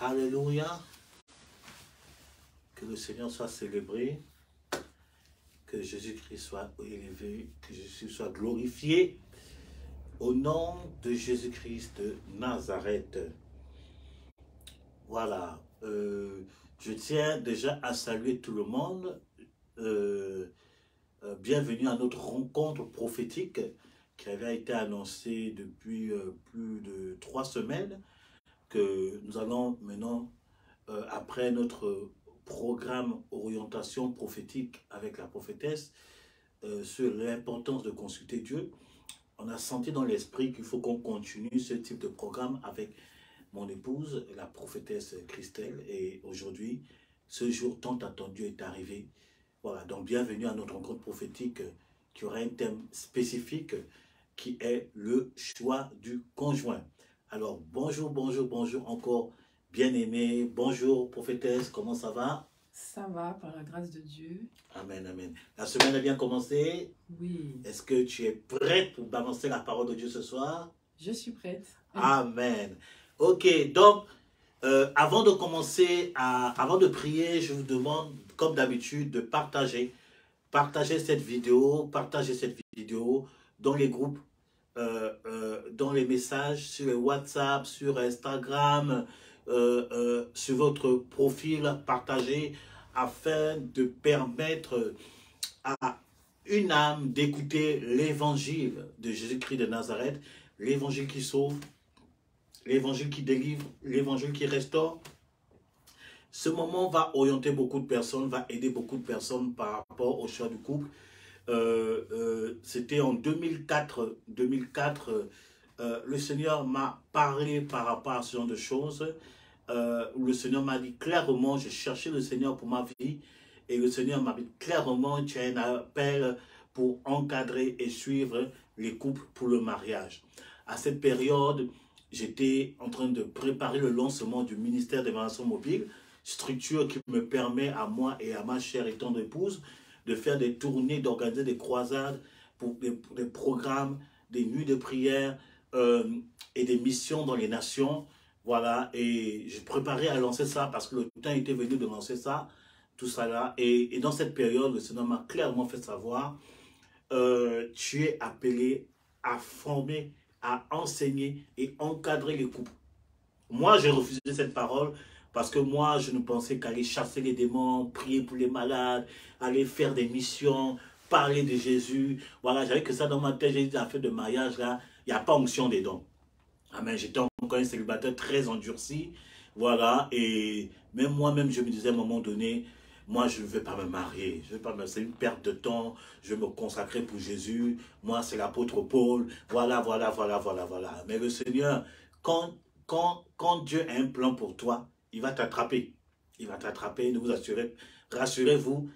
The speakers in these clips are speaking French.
Alléluia. Que le Seigneur soit célébré. Que Jésus-Christ soit élevé. Que Jésus soit glorifié. Au nom de Jésus-Christ de Nazareth. Voilà. Je tiens déjà à saluer tout le monde. Bienvenue à notre rencontre prophétique qui avait été annoncée depuis plus de 3 semaines. Que nous allons maintenant, après notre programme orientation prophétique avec la prophétesse, sur l'importance de consulter Dieu, on a senti dans l'esprit qu'il faut qu'on continue ce type de programme avec mon épouse, la prophétesse Christelle. Et aujourd'hui, ce jour tant attendu est arrivé. Voilà, donc bienvenue à notre rencontre prophétique qui aura un thème spécifique qui est le choix du conjoint. Alors, bonjour, bonjour, bonjour encore, bien-aimé. Bonjour, prophétesse, comment ça va? Ça va, par la grâce de Dieu. Amen, amen. La semaine a bien commencé? Oui. Est-ce que tu es prête pour balancer la parole de Dieu ce soir? Je suis prête. Amen. Ok, donc, avant de commencer, avant de prier, je vous demande, comme d'habitude, de partager cette vidéo dans les groupes, dans les messages, sur les WhatsApp, sur Instagram, sur votre profil, partagez afin de permettre à une âme d'écouter l'évangile de Jésus-Christ de Nazareth, l'évangile qui sauve, l'évangile qui délivre, l'évangile qui restaure. Ce moment va orienter beaucoup de personnes, va aider beaucoup de personnes par rapport au choix du couple. C'était en 2004, le Seigneur m'a parlé par rapport à ce genre de choses. Le Seigneur m'a dit clairement, j'ai cherché le Seigneur pour ma vie, et le Seigneur m'a dit clairement, tu as un appel pour encadrer et suivre les couples pour le mariage. À cette période, j'étais en train de préparer le lancement du ministère d'évaluation mobile, structure qui me permet à moi et à ma chère et tendre épouse de faire des tournées, d'organiser des croisades pour des programmes, des nuits de prière et des missions dans les nations. Voilà, et je préparais à lancer ça parce que le temps était venu de lancer ça, tout ça là. Et dans cette période, le Seigneur m'a clairement fait savoir, tu es appelé à former, à enseigner et encadrer les couples. Moi, j'ai refusé cette parole parce que moi, je ne pensais qu'aller chasser les démons, prier pour les malades, aller faire des missions, parler de Jésus. Voilà, j'avais que ça dans ma tête. J'ai dit, affaire de mariage, là, il n'y a pas onction des dons. Amen. J'étais encore un célibataire très endurci. Voilà, et même moi-même, je me disais à un moment donné, moi, je ne vais pas me marier. Je vais pas me... C'est une perte de temps. Je vais me consacrer pour Jésus. Moi, c'est l'apôtre Paul. Voilà, voilà, voilà, voilà, voilà. Mais le Seigneur, quand Dieu a un plan pour toi, il va t'attraper. Il va t'attraper, ne vous assurez, rassurez-vous,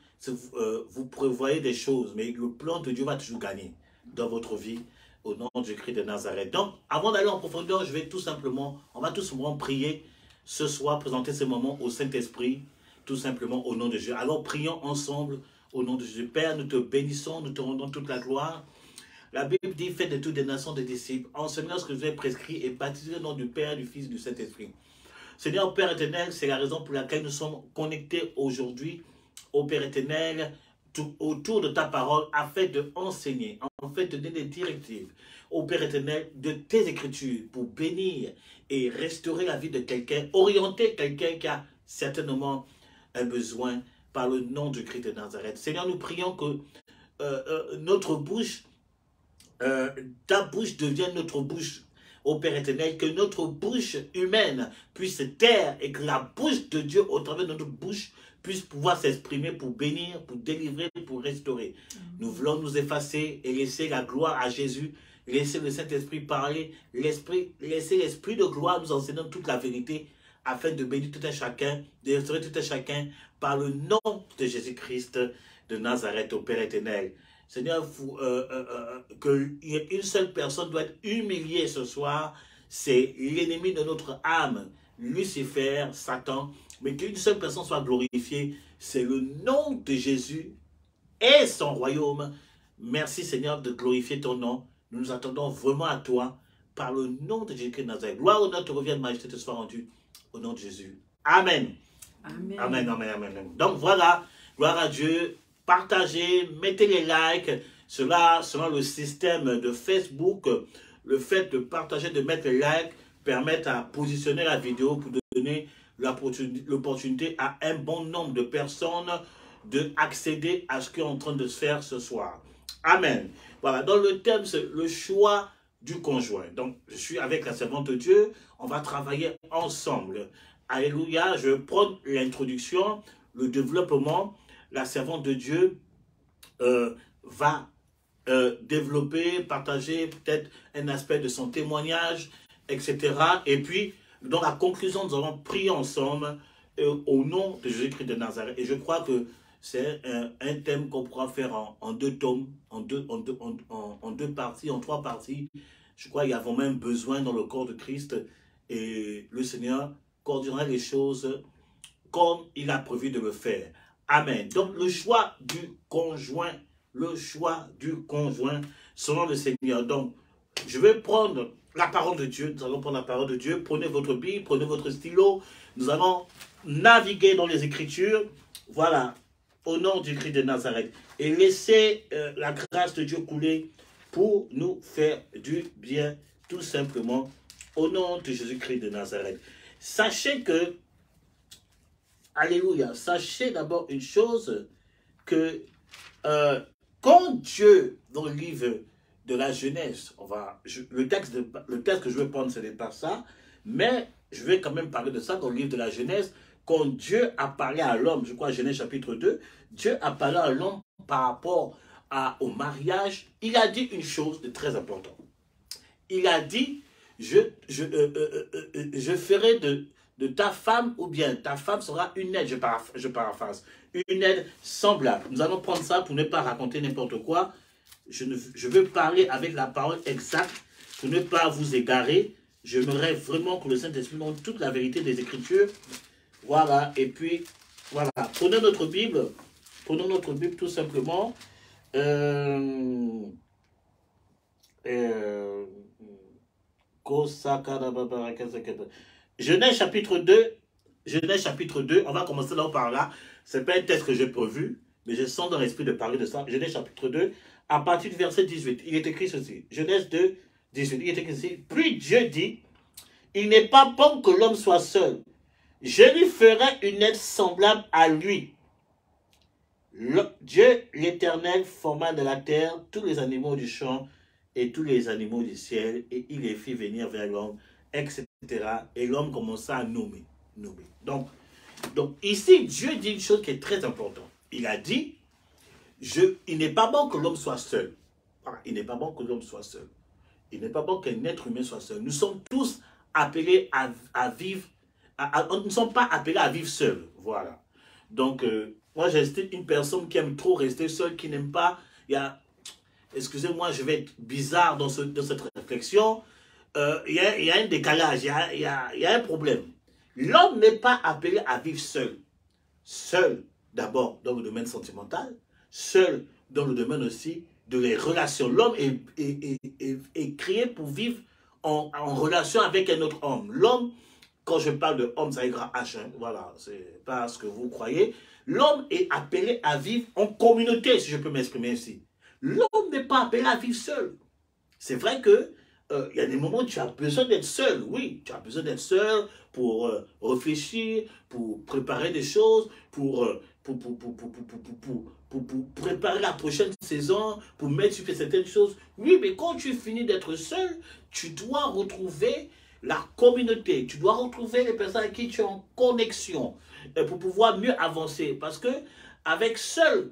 vous prévoyez des choses, mais le plan de Dieu va toujours gagner dans votre vie, au nom du Christ de Nazareth. Donc, avant d'aller en profondeur, je vais tout simplement, on va tout simplement prier ce soir, présenter ce moment au Saint-Esprit, tout simplement au nom de Jésus. Alors, prions ensemble au nom de Jésus. Père, nous te bénissons, nous te rendons toute la gloire. La Bible dit, faites de toutes les nations des disciples, enseignant ce que je vous ai prescrit et baptisez au nom du Père, du Fils et du Saint-Esprit. Seigneur Père éternel, c'est la raison pour laquelle nous sommes connectés aujourd'hui au Père éternel, autour de ta parole, afin de enseigner, en fait de donner des directives au Père éternel de tes écritures pour bénir et restaurer la vie de quelqu'un, orienter quelqu'un qui a certainement un besoin par le nom du Christ de Nazareth. Seigneur, nous prions que notre bouche, ta bouche devienne notre bouche, ô Père éternel, que notre bouche humaine puisse se taire et que la bouche de Dieu, au travers de notre bouche, puisse pouvoir s'exprimer pour bénir, pour délivrer, pour restaurer. Nous voulons nous effacer et laisser la gloire à Jésus, laisser le Saint-Esprit parler, laisser l'Esprit de gloire nous enseigner toute la vérité, afin de bénir tout un chacun, de restaurer tout un chacun, par le nom de Jésus-Christ de Nazareth, au Père éternel. Seigneur, qu'une seule personne doit être humiliée ce soir, c'est l'ennemi de notre âme, Lucifer, Satan, mais qu'une seule personne soit glorifiée, c'est le nom de Jésus et son royaume. Merci Seigneur de glorifier ton nom. Nous nous attendons vraiment à toi, par le nom de Jésus-Christ de Nazareth. Gloire, honneur te revienne, majesté te soit rendue. au nom de Jésus. Amen. Amen. Amen, amen, amen. Amen. Donc voilà, gloire à Dieu. Partagez, mettez les likes. Cela, selon le système de Facebook, le fait de partager, de mettre les likes, permet à positionner la vidéo pour donner l'opportunité à un bon nombre de personnes d'accéder à ce qui est en train de se faire ce soir. Amen. Voilà, donc le thème, c'est le choix du conjoint. Donc, je suis avec la servante de Dieu. On va travailler ensemble. Alléluia. Je vais prendre l'introduction, le développement. La servante de Dieu va développer, partager peut-être un aspect de son témoignage, etc. Et puis, dans la conclusion, nous allons prier ensemble au nom de Jésus-Christ de Nazareth. Et je crois que c'est un thème qu'on pourra faire en deux tomes, en deux parties, en trois parties. Je crois qu'il y a même besoin dans le corps de Christ. Et le Seigneur coordonnera les choses comme il a prévu de le faire. Amen. Donc, le choix du conjoint, selon le Seigneur. Donc, je vais prendre la parole de Dieu. Nous allons prendre la parole de Dieu. Prenez votre Bible, prenez votre stylo. Nous allons naviguer dans les Écritures. Voilà, au nom du Christ de Nazareth. Et laissez la grâce de Dieu couler pour nous faire du bien, tout simplement, au nom de Jésus-Christ de Nazareth. Sachez que, alléluia, sachez d'abord une chose, que quand Dieu, dans le livre de la Genèse, le texte que je vais prendre, ce n'est pas ça, mais je vais quand même parler de ça dans le livre de la Genèse. Quand Dieu a parlé à l'homme, je crois Genèse chapitre 2, Dieu a parlé à l'homme par rapport au mariage. Il a dit une chose de très importante. Il a dit, je ferai de ta femme, ou bien ta femme sera une aide, je paraphrase, une aide semblable. Nous allons prendre ça pour ne pas raconter n'importe quoi. Je veux parler avec la parole exacte pour ne pas vous égarer. J'aimerais vraiment que le Saint-Esprit montre toute la vérité des Écritures. Voilà, et puis, voilà. Prenons notre Bible tout simplement. Genèse chapitre 2, on va commencer là par là. Ce n'est pas un texte que j'ai prévu, mais je sens dans l'esprit de parler de ça. Genèse chapitre 2, à partir du verset 18, il est écrit ceci. Genèse 2, 18, il est écrit ceci. Puis Dieu dit, il n'est pas bon que l'homme soit seul. Je lui ferai une aide semblable à lui. Dieu l'Éternel forma de la terre tous les animaux du champ et tous les animaux du ciel, et il les fit venir vers l'homme, etc. Et l'homme commença à nommer. Donc ici, Dieu dit une chose qui est très importante. Il a dit, il n'est pas bon que l'homme soit seul. Voilà, il n'est pas bon que l'homme soit seul. Il n'est pas bon qu'un être humain soit seul. Nous sommes tous appelés à vivre. Nous ne sommes pas appelés à vivre seuls. Voilà. Donc, moi, j'estime une personne qui aime trop rester seule, qui n'aime pas. Excusez-moi, je vais être bizarre dans cette réflexion. Il y a un décalage, il y a un problème. L'homme n'est pas appelé à vivre seul. Seul, d'abord, dans le domaine sentimental. Seul, dans le domaine aussi de les relations. L'homme est créé pour vivre en relation avec un autre homme. L'homme, quand je parle de homme, ça ira H, hein, voilà, c'est pas ce que vous croyez. L'homme est appelé à vivre en communauté, si je peux m'exprimer ainsi. L'homme n'est pas appelé à vivre seul. C'est vrai que il y a des moments où tu as besoin d'être seul. Oui, tu as besoin d'être seul pour réfléchir, pour préparer des choses, pour préparer la prochaine saison, pour mettre sur certaines choses. Oui, mais quand tu finis d'être seul, tu dois retrouver la communauté. Tu dois retrouver les personnes avec qui tu es en connexion pour pouvoir mieux avancer. Parce que avec seul,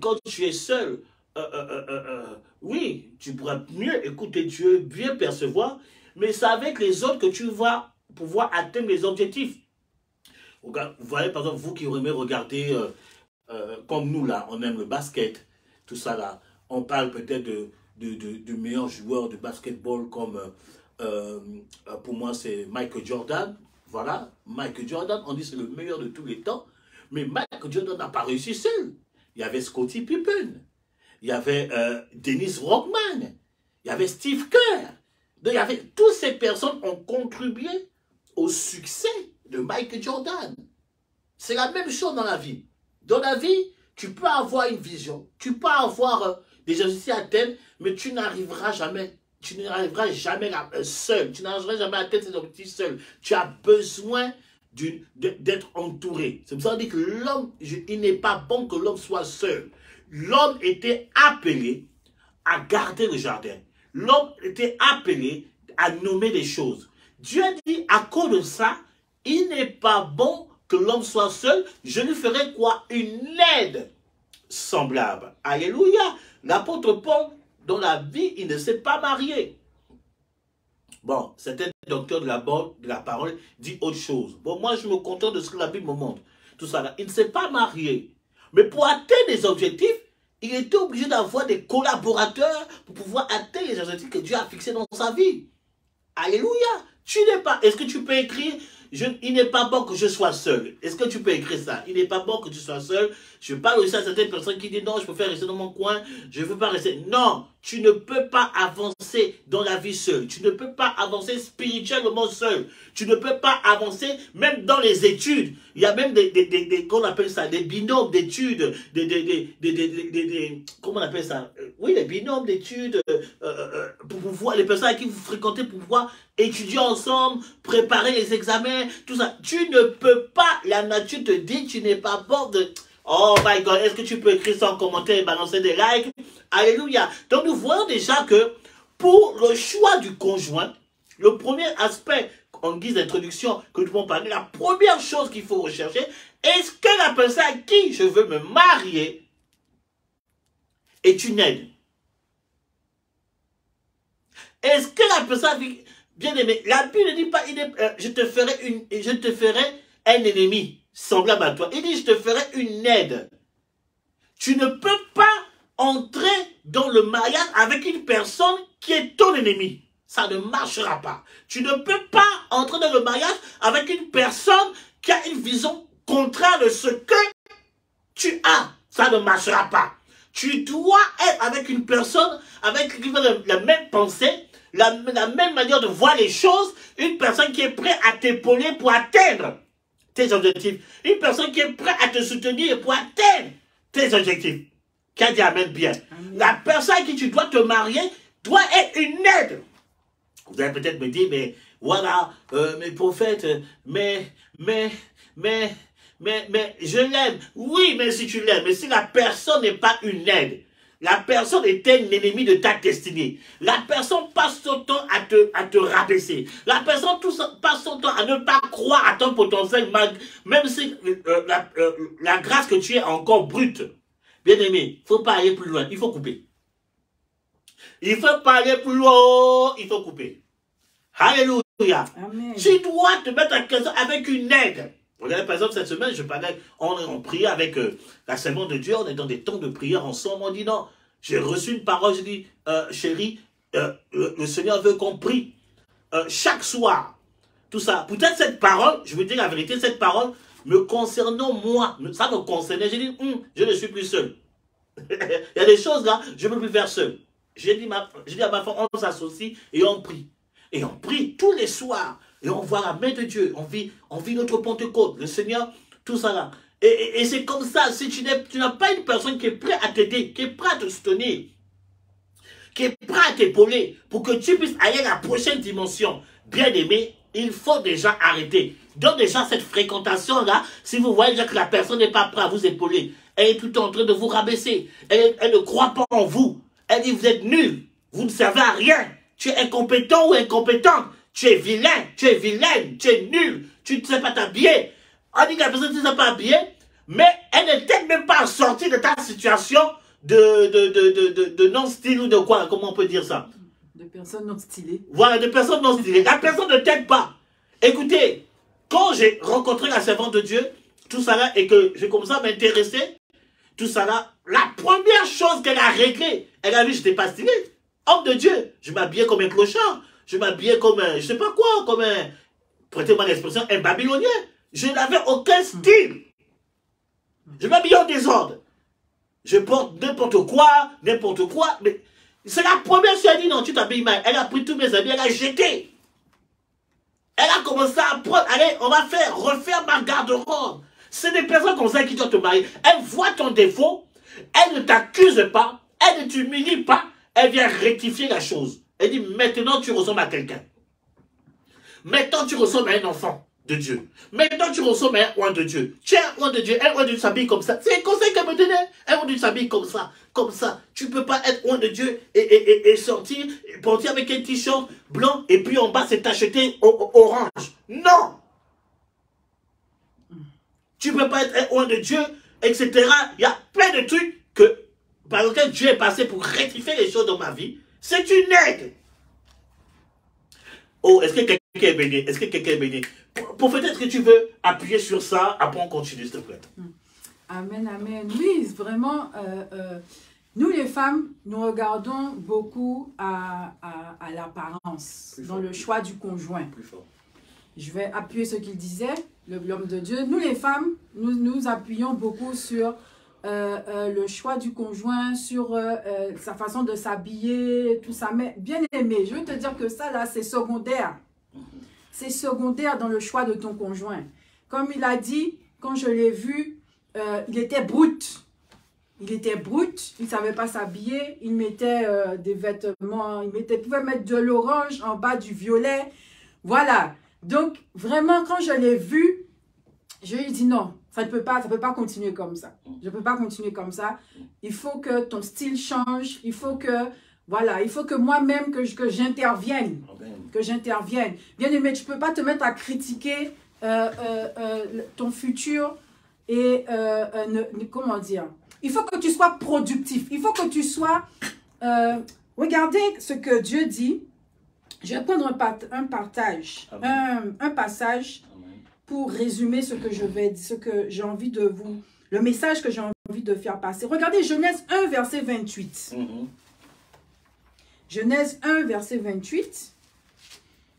quand tu es seul, oui, tu pourras mieux écouter Dieu, bien percevoir, mais c'est avec les autres que tu vas pouvoir atteindre les objectifs. Vous voyez, par exemple, vous qui aimez regarder, comme nous là, on aime le basket, tout ça là, on parle peut-être de meilleurs joueurs de basketball comme, pour moi, c'est Michael Jordan. Voilà, Michael Jordan, on dit c'est le meilleur de tous les temps, mais Michael Jordan n'a pas réussi seul. Il y avait Scottie Pippen. Il y avait Dennis Rodman, il y avait Steve Kerr. Donc, toutes ces personnes ont contribué au succès de Michael Jordan. C'est la même chose dans la vie. Dans la vie, tu peux avoir une vision, tu peux avoir des objectifs à atteindre, mais tu n'arriveras jamais. Tu n'arriveras jamais seul. Tu n'arriveras jamais à atteindre ces objectifs seul. Tu as besoin d'être entouré. C'est pour ça qu'on dit que l'homme, il n'est pas bon que l'homme soit seul. L'homme était appelé à garder le jardin. L'homme était appelé à nommer des choses. Dieu a dit, à cause de ça, il n'est pas bon que l'homme soit seul. Je lui ferai quoi? Une aide semblable. Alléluia. L'apôtre Paul, dans la vie, il ne s'est pas marié. Bon, certains docteurs de la parole disent autre chose. Bon, moi, je me contente de ce que la Bible me montre. Tout ça là. Il ne s'est pas marié. Mais pour atteindre les objectifs, il était obligé d'avoir des collaborateurs pour pouvoir atteindre les objectifs que Dieu a fixés dans sa vie. Alléluia. Tu n'es pas... Est-ce que tu peux écrire... il n'est pas bon que je sois seul. Est-ce que tu peux écrire ça? Il n'est pas bon que tu sois seul. Je parle aussi à certaines personnes qui disent non, je préfère rester dans mon coin. Je ne veux pas rester. Non, tu ne peux pas avancer dans la vie seul. Tu ne peux pas avancer spirituellement seul. Tu ne peux pas avancer même dans les études. Il y a même qu'on appelle ça, des binômes d'études. Comment on appelle ça? Oui, les binômes d'études. Pour pouvoir, les personnes avec qui vous fréquentez pour pouvoir étudier ensemble, préparer les examens, tout ça. Tu ne peux pas, la nature te dit, tu n'es pas bon de... Oh my God, est-ce que tu peux écrire ça en commentaire et balancer des likes? Alléluia. Donc nous voyons déjà que pour le choix du conjoint, le premier aspect en guise d'introduction que nous pouvons parler, la première chose qu'il faut rechercher, est-ce que la personne à qui je veux me marier est une aide? Est-ce que la personne, bien aimé, la Bible ne dit pas, je te ferai un ennemi semblable à toi. Il dit, je te ferai une aide. Tu ne peux pas entrer dans le mariage avec une personne qui est ton ennemi. Ça ne marchera pas. Tu ne peux pas entrer dans le mariage avec une personne qui a une vision contraire de ce que tu as. Ça ne marchera pas. Tu dois être avec une personne avec la même pensée, la même manière de voir les choses, une personne qui est prête à t'épauler pour atteindre tes objectifs. Une personne qui est prête à te soutenir pour atteindre tes objectifs. Qui dit amen bien. Amen. La personne à qui tu dois te marier doit être une aide. Vous allez peut-être me dire, mais voilà, mes prophètes, mais je l'aime. Oui, mais si tu l'aimes, mais si la personne n'est pas une aide, la personne est un ennemi de ta destinée. La personne passe son temps à te rabaisser. La personne passe son temps à ne pas croire à ton potentiel, même si la grâce que tu es encore brute. Bien aimé, il ne faut pas aller plus loin, il faut couper. Il ne faut pas aller plus loin, il faut couper. Alléluia. Amen. Tu dois te mettre en question avec une aide. Regardez, par exemple, cette semaine, je parlais, on priait avec la servante de Dieu, on est dans des temps de prière ensemble, on dit non, j'ai reçu une parole, je dis, chérie, le Seigneur veut qu'on prie chaque soir, tout ça. Peut-être cette parole, je veux dire la vérité, cette parole, me concernant moi, ça me concernait, j'ai dit, je ne suis plus seul. Il y a des choses là, je ne peux plus faire seul. J'ai dit à ma femme, on s'associe et on prie. Et on prie tous les soirs. Et on voit la main de Dieu. On vit notre Pentecôte. Le Seigneur, tout ça là. Et c'est comme ça. Si tu n'as pas une personne qui est prête à t'aider, qui est prête à te soutenir, qui est prête à t'épauler, pour que tu puisses aller à la prochaine dimension, bien aimé, il faut déjà arrêter. Donc déjà cette fréquentation là, si vous voyez déjà que la personne n'est pas prête à vous épauler, elle est tout en train de vous rabaisser. Elle ne croit pas en vous. Elle dit vous êtes nul. Vous ne servez à rien. Tu es incompétent ou incompétente. Tu es vilain, tu es vilaine, tu es nul, tu ne sais pas t'habiller. On dit que la personne ne sait pas habiller, mais elle n'est peut-être même pas sortie de ta situation de non-style ou de quoi, comment on peut dire ça? De personnes non stylées. Voilà, de personnes non stylées. La personne ne t'aide pas. Écoutez, quand j'ai rencontré la servante de Dieu, tout ça là, et que j'ai commencé à m'intéresser, tout ça là, la première chose qu'elle a réglée, elle a vu que je n'étais pas stylé. Homme de Dieu, je m'habillais comme un clochard. Je m'habillais comme un, je sais pas quoi, comme un, prêtez-moi l'expression, un babylonien. Je n'avais aucun style. Je m'habillais en désordre. Je porte n'importe quoi, mais c'est la première chose, elle a dit non, tu t'habilles mal. Elle a pris tous mes habits, elle a jeté. Elle a commencé à prendre, allez, on va refaire ma garde-robe. C'est des personnes comme ça qui doivent te marier. Elle voit ton défaut, elle ne t'accuse pas, elle ne t'humilie pas, elle vient rectifier la chose. Elle dit, maintenant tu ressembles à quelqu'un. Maintenant tu ressembles à un enfant de Dieu. Maintenant tu ressembles à un roi de Dieu. Tu es un roi de Dieu, un roi de Dieu s'habille comme ça. C'est un conseil qu'elle me donnait. Un roi de Dieu s'habille comme ça, comme ça. Tu ne peux pas être roi de Dieu et sortir, porter avec un t-shirt blanc et puis en bas c'est tacheté orange. Non! Tu ne peux pas être un roi de Dieu, etc. Il y a plein de trucs par lesquels Dieu est passé pour rectifier les choses dans ma vie. C'est une aide. Oh, est-ce que quelqu'un est béni? Est-ce que quelqu'un est béni? Prophète, est-ce que tu veux appuyer sur ça? Après, on continue, s'il te plaît. Amen, amen. Oui, vraiment, nous les femmes, nous regardons beaucoup à l'apparence, dans le choix du conjoint. Plus fort. Je vais appuyer ce qu'il disait, l'homme de Dieu. Nous les femmes, nous appuyons beaucoup sur le choix du conjoint, sur sa façon de s'habiller, tout ça. Mais bien aimé, je veux te dire que ça là, c'est secondaire. C'est secondaire dans le choix de ton conjoint. Comme il a dit, quand je l'ai vu, il était brut. Il était brut, il ne savait pas s'habiller, il mettait des vêtements, il pouvait mettre de l'orange en bas du violet. Voilà. Donc, vraiment, quand je l'ai vu, je lui ai dit non, ça ne peut pas continuer comme ça. Je ne peux pas continuer comme ça. Il faut que ton style change. Il faut que, voilà, il faut que moi-même, que j'intervienne. Que j'intervienne. Bien aimé, tu ne peux pas te mettre à critiquer ton futur et, comment dire, il faut que tu sois productif. Il faut que tu sois, regardez ce que Dieu dit. Je vais prendre un passage pour résumer ce que je vais dire, ce que j'ai envie de vous, le message que j'ai envie de faire passer. Regardez Genèse 1, verset 28. Genèse 1, verset 28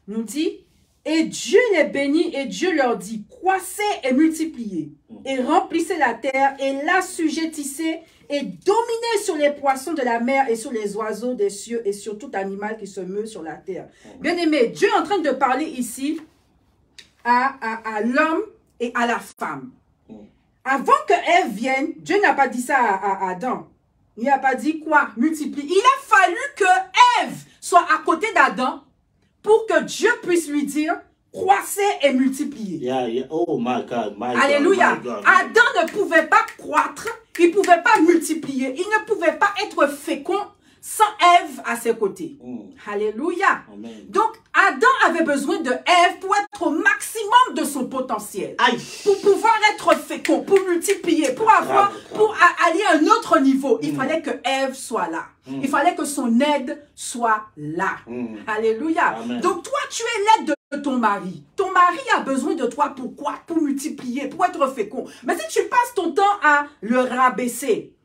nous dit, et Dieu les bénit et Dieu leur dit, croissez et multipliez, et remplissez la terre et l'assujettissez et dominez sur les poissons de la mer et sur les oiseaux des cieux et sur tout animal qui se meut sur la terre. Bien aimé, Dieu est en train de parler ici à l'homme et à la femme. Avant que Ève vienne, Dieu n'a pas dit ça à Adam. Il n'a pas dit quoi? Multiplie. Il a fallu que Ève soit à côté d'Adam pour que Dieu puisse lui dire croissez et multipliez. Oh my God, Alléluia. My God. Adam ne pouvait pas croître, il ne pouvait pas multiplier, il ne pouvait pas être fécond sans Ève à ses côtés. Alléluia. Amen. Donc, Adam avait besoin de Ève pour être au maximum de son potentiel. Aïe. Pour pouvoir être fécond, pour multiplier, pour aller à un autre niveau. Il fallait que Ève soit là. Il fallait que son aide soit là. Alléluia. Amen. Donc, toi, tu es l'aide de ton mari. Ton mari a besoin de toi pour quoi? Pour multiplier, pour être fécond. Mais si tu passes ton temps à le rabaisser,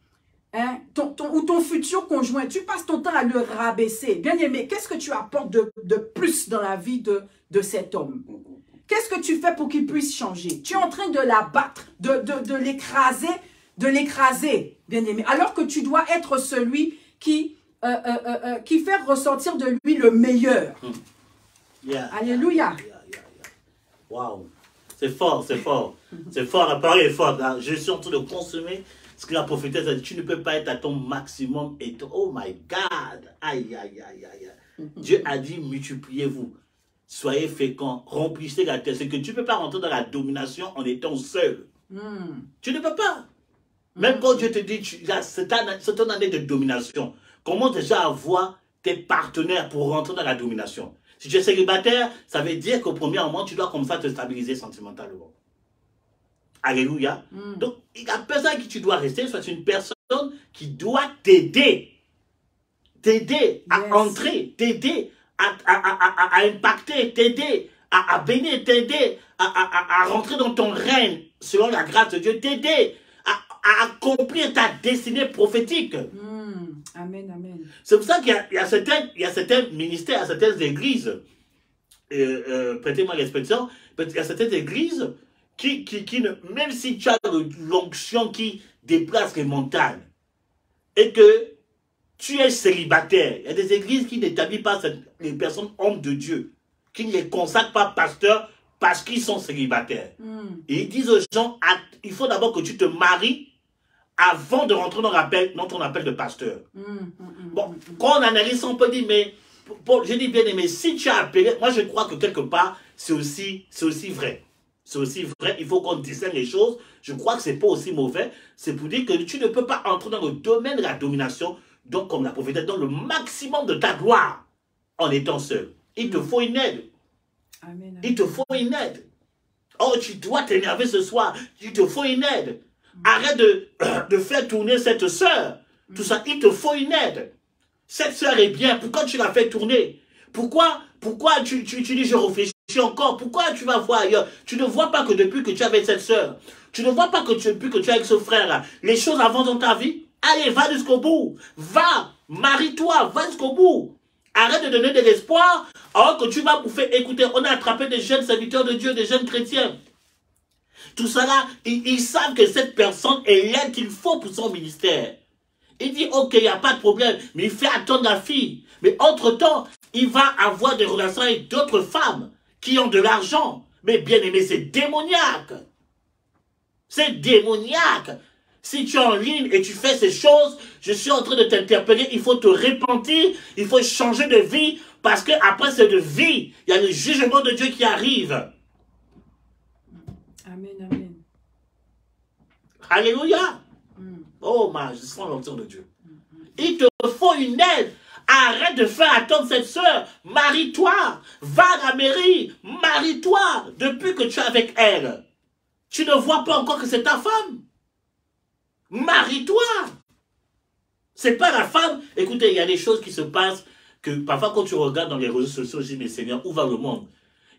hein, ou ton futur conjoint, tu passes ton temps à le rabaisser. Bien aimé, qu'est-ce que tu apportes de plus dans la vie de cet homme? Qu'est-ce que tu fais pour qu'il puisse changer? Tu es en train de l'abattre, de l'écraser, bien aimé. Alors que tu dois être celui qui fait ressortir de lui le meilleur. Alléluia. Wow. C'est fort, c'est fort. C'est fort, la parole est forte. Là. Je suis en train de consommer ce que la prophétesse a dit. Tu ne peux pas être à ton maximum. Et oh my God. Aïe, aïe, aïe, aïe. Dieu a dit multipliez-vous. Soyez féconds. Remplissez la terre. C'est que tu ne peux pas rentrer dans la domination en étant seul. Tu ne peux pas. Même quand Dieu te dit, c'est ton année de domination. Commence déjà à voir tes partenaires pour rentrer dans la domination. Si tu es célibataire, ça veut dire qu'au premier moment, tu dois comme ça te stabiliser sentimentalement. Alléluia. Donc, la personne à qui tu dois rester, soit une personne qui doit t'aider. T'aider à entrer, t'aider à impacter, t'aider à bénir, t'aider à rentrer dans ton règne, selon la grâce de Dieu, t'aider à accomplir ta destinée prophétique. Amen, amen. C'est pour ça qu'il y a certains ministères, il y a certaines églises, prêtez-moi l'expression, il y a certaines églises qui même si tu as l'onction qui déplace les montagnes, et que tu es célibataire, il y a des églises qui n'établissent pas les personnes hommes de Dieu. qui ne les consacrent pas pasteurs parce qu'ils sont célibataires. Et ils disent aux gens, il faut d'abord que tu te maries avant de rentrer dans ton appel de pasteur. Bon, quand on analyse ça, on peut dire, mais, je dis bien aimé, si tu as appelé, moi je crois que quelque part, c'est aussi vrai. C'est aussi vrai, il faut qu'on discerne les choses. Je crois que c'est pas aussi mauvais. C'est pour dire que tu ne peux pas entrer dans le domaine de la domination, donc comme la prophétesse, dans le maximum de ta gloire, en étant seul. Il te faut une aide. Amen. Il te faut une aide. Oh, tu dois t'énerver ce soir. Il te faut une aide. Arrête de faire tourner cette sœur. Tout ça, il te faut une aide. Cette sœur est bien. Pourquoi tu la fais tourner? Pourquoi tu dis je réfléchis encore? Pourquoi tu vas voir ailleurs? Tu ne vois pas que depuis que tu es avec cette sœur, tu ne vois pas que depuis que tu es avec ce frère-là, les choses avancent dans ta vie? Allez, va jusqu'au bout. Va, marie-toi, va jusqu'au bout. Arrête de donner de l'espoir alors que tu vas bouffer. Écoutez, on a attrapé des jeunes serviteurs de Dieu, des jeunes chrétiens. Tout ça là, ils savent que cette personne est l'aide qu'il faut pour son ministère. Il dit, ok, il n'y a pas de problème, mais il fait attendre la fille. Mais entre-temps, il va avoir des relations avec d'autres femmes qui ont de l'argent. Mais bien aimé, c'est démoniaque. C'est démoniaque. Si tu es en ligne et tu fais ces choses, je suis en train de t'interpeller, il faut te repentir, il faut changer de vie, parce qu'après cette vie, il y a le jugement de Dieu qui arrive. Amen, amen. Alléluia. Oh, je sens l'onction de Dieu. Il te faut une aide. Arrête de faire attendre cette soeur. Marie-toi. Va à la mairie. Marie-toi. Depuis que tu es avec elle. Tu ne vois pas encore que c'est ta femme. Marie-toi. C'est pas la femme. Écoutez, il y a des choses qui se passent que parfois quand tu regardes dans les réseaux sociaux, je dis, mais Seigneur, où va le monde?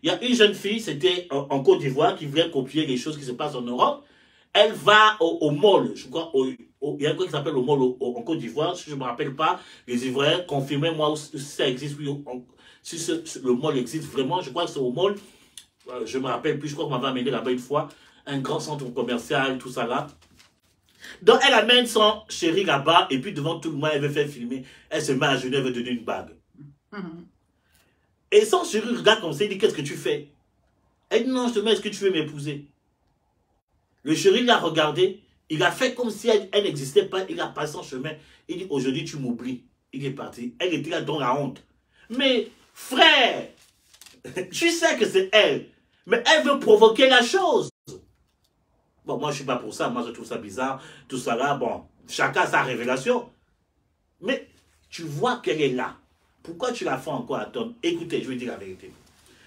Il y a une jeune fille, c'était en Côte d'Ivoire, qui voulait copier les choses qui se passent en Europe. Elle va au mall, je crois, il y a un truc qui s'appelle le mall en Côte d'Ivoire, si je ne me rappelle pas, les Ivoiriens, confirmez-moi si ça existe, oui, si le mall existe vraiment, je crois que c'est au mall, je ne me rappelle plus, je crois qu'on m'avait amené là-bas une fois, un grand centre commercial, tout ça là. Donc elle amène son chéri là-bas, et puis devant tout le monde, elle veut faire filmer, elle se met à genoux, elle veut donner une bague. Et son chéri regarde comme ça, il dit, qu'est-ce que tu fais? Elle dit, non, je te mets, est-ce que tu veux m'épouser? Le chéri l'a regardé, il a fait comme si elle n'existait pas, il a passé son chemin. Il dit, aujourd'hui tu m'oublies. Il est parti. Elle était là dans la honte. Mais frère, tu sais que c'est elle, mais elle veut provoquer la chose. Bon, moi je ne suis pas pour ça, moi je trouve ça bizarre, tout ça là, bon, chacun a sa révélation. Mais tu vois qu'elle est là. Pourquoi tu la fais encore attendre? Écoutez, je vais dire la vérité.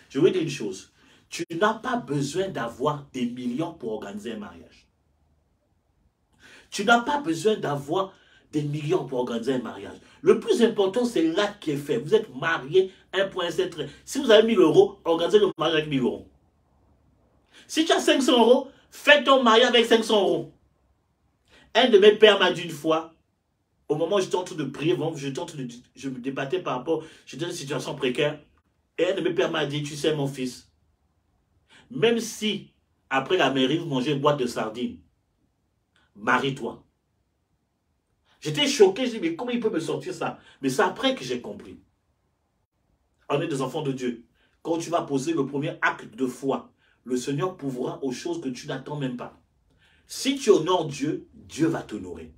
Je vais dire une chose. Tu n'as pas besoin d'avoir des millions pour organiser un mariage. Tu n'as pas besoin d'avoir des millions pour organiser un mariage. Le plus important, c'est l'acte qui est fait. Vous êtes mariés, 1,7. Si vous avez 1000 €, organisez le mariage avec 1000 €. Si tu as 500 €, fais ton mariage avec 500 €. Un de mes pères m'a dit une fois, au moment où j'étais en train de prier, je me débattais par rapport, j'étais dans une situation précaire, et un de mes pères m'a dit, tu sais mon fils, même si, après la mairie, vous mangez une boîte de sardines, marie-toi. J'étais choqué, je dis, mais comment il peut me sortir ça? Mais c'est après que j'ai compris. On est des enfants de Dieu. Quand tu vas poser le premier acte de foi, le Seigneur pourvoira aux choses que tu n'attends même pas. Si tu honores Dieu, Dieu va t'honorer.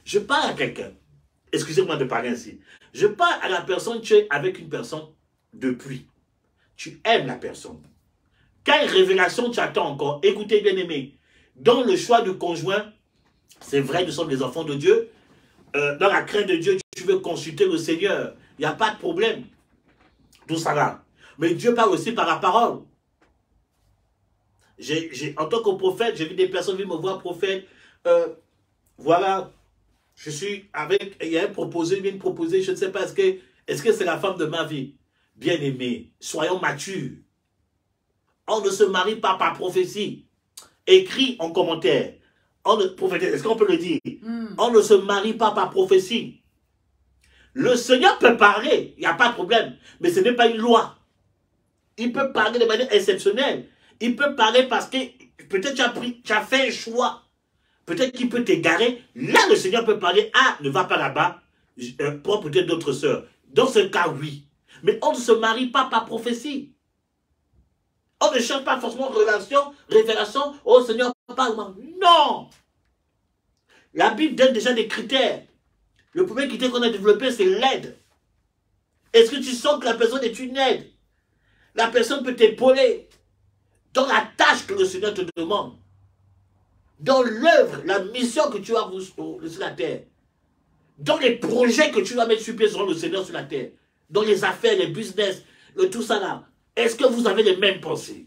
Je parle à quelqu'un, excusez-moi de parler ainsi, je parle à la personne, tu es avec une personne depuis. Tu aimes la personne. Quelle révélation tu attends encore? Écoutez, bien-aimés, dans le choix du conjoint, c'est vrai, nous sommes des enfants de Dieu. Dans la crainte de Dieu, tu veux consulter le Seigneur. Il n'y a pas de problème. Tout ça là. Mais Dieu parle aussi par la parole. En tant que prophète, j'ai vu des personnes venir me voir, prophète. Voilà, je suis avec, il y a un proposé, il vient de proposer, je ne sais pas, est-ce que c'est la femme de ma vie? Bien-aimé, soyons matures. On ne se marie pas par prophétie. Écris en commentaire. Est-ce qu'on peut le dire? On ne se marie pas par prophétie. Le Seigneur peut parler, il n'y a pas de problème. Mais ce n'est pas une loi. Il peut parler de manière exceptionnelle. Il peut parler parce que peut-être tu as fait un choix. Peut-être qu'il peut t'égarer. Là, le Seigneur peut parler. Ah, ne va pas là-bas. Prends peut-être d'autres sœurs. Dans ce cas, oui. Mais on ne se marie pas par prophétie. On ne cherche pas forcément relation, révélation. Oh Seigneur, parle-moi. Non. La Bible donne déjà des critères. Le premier critère qu'on a développé, c'est l'aide. Est-ce que tu sens que la personne est une aide? La personne peut t'épauler dans la tâche que le Seigneur te demande. Dans l'œuvre, la mission que tu as sur la terre. Dans les projets que tu vas mettre sur pied sur le Seigneur sur la terre. Dans les affaires, les business, tout ça là. Est-ce que vous avez les mêmes pensées?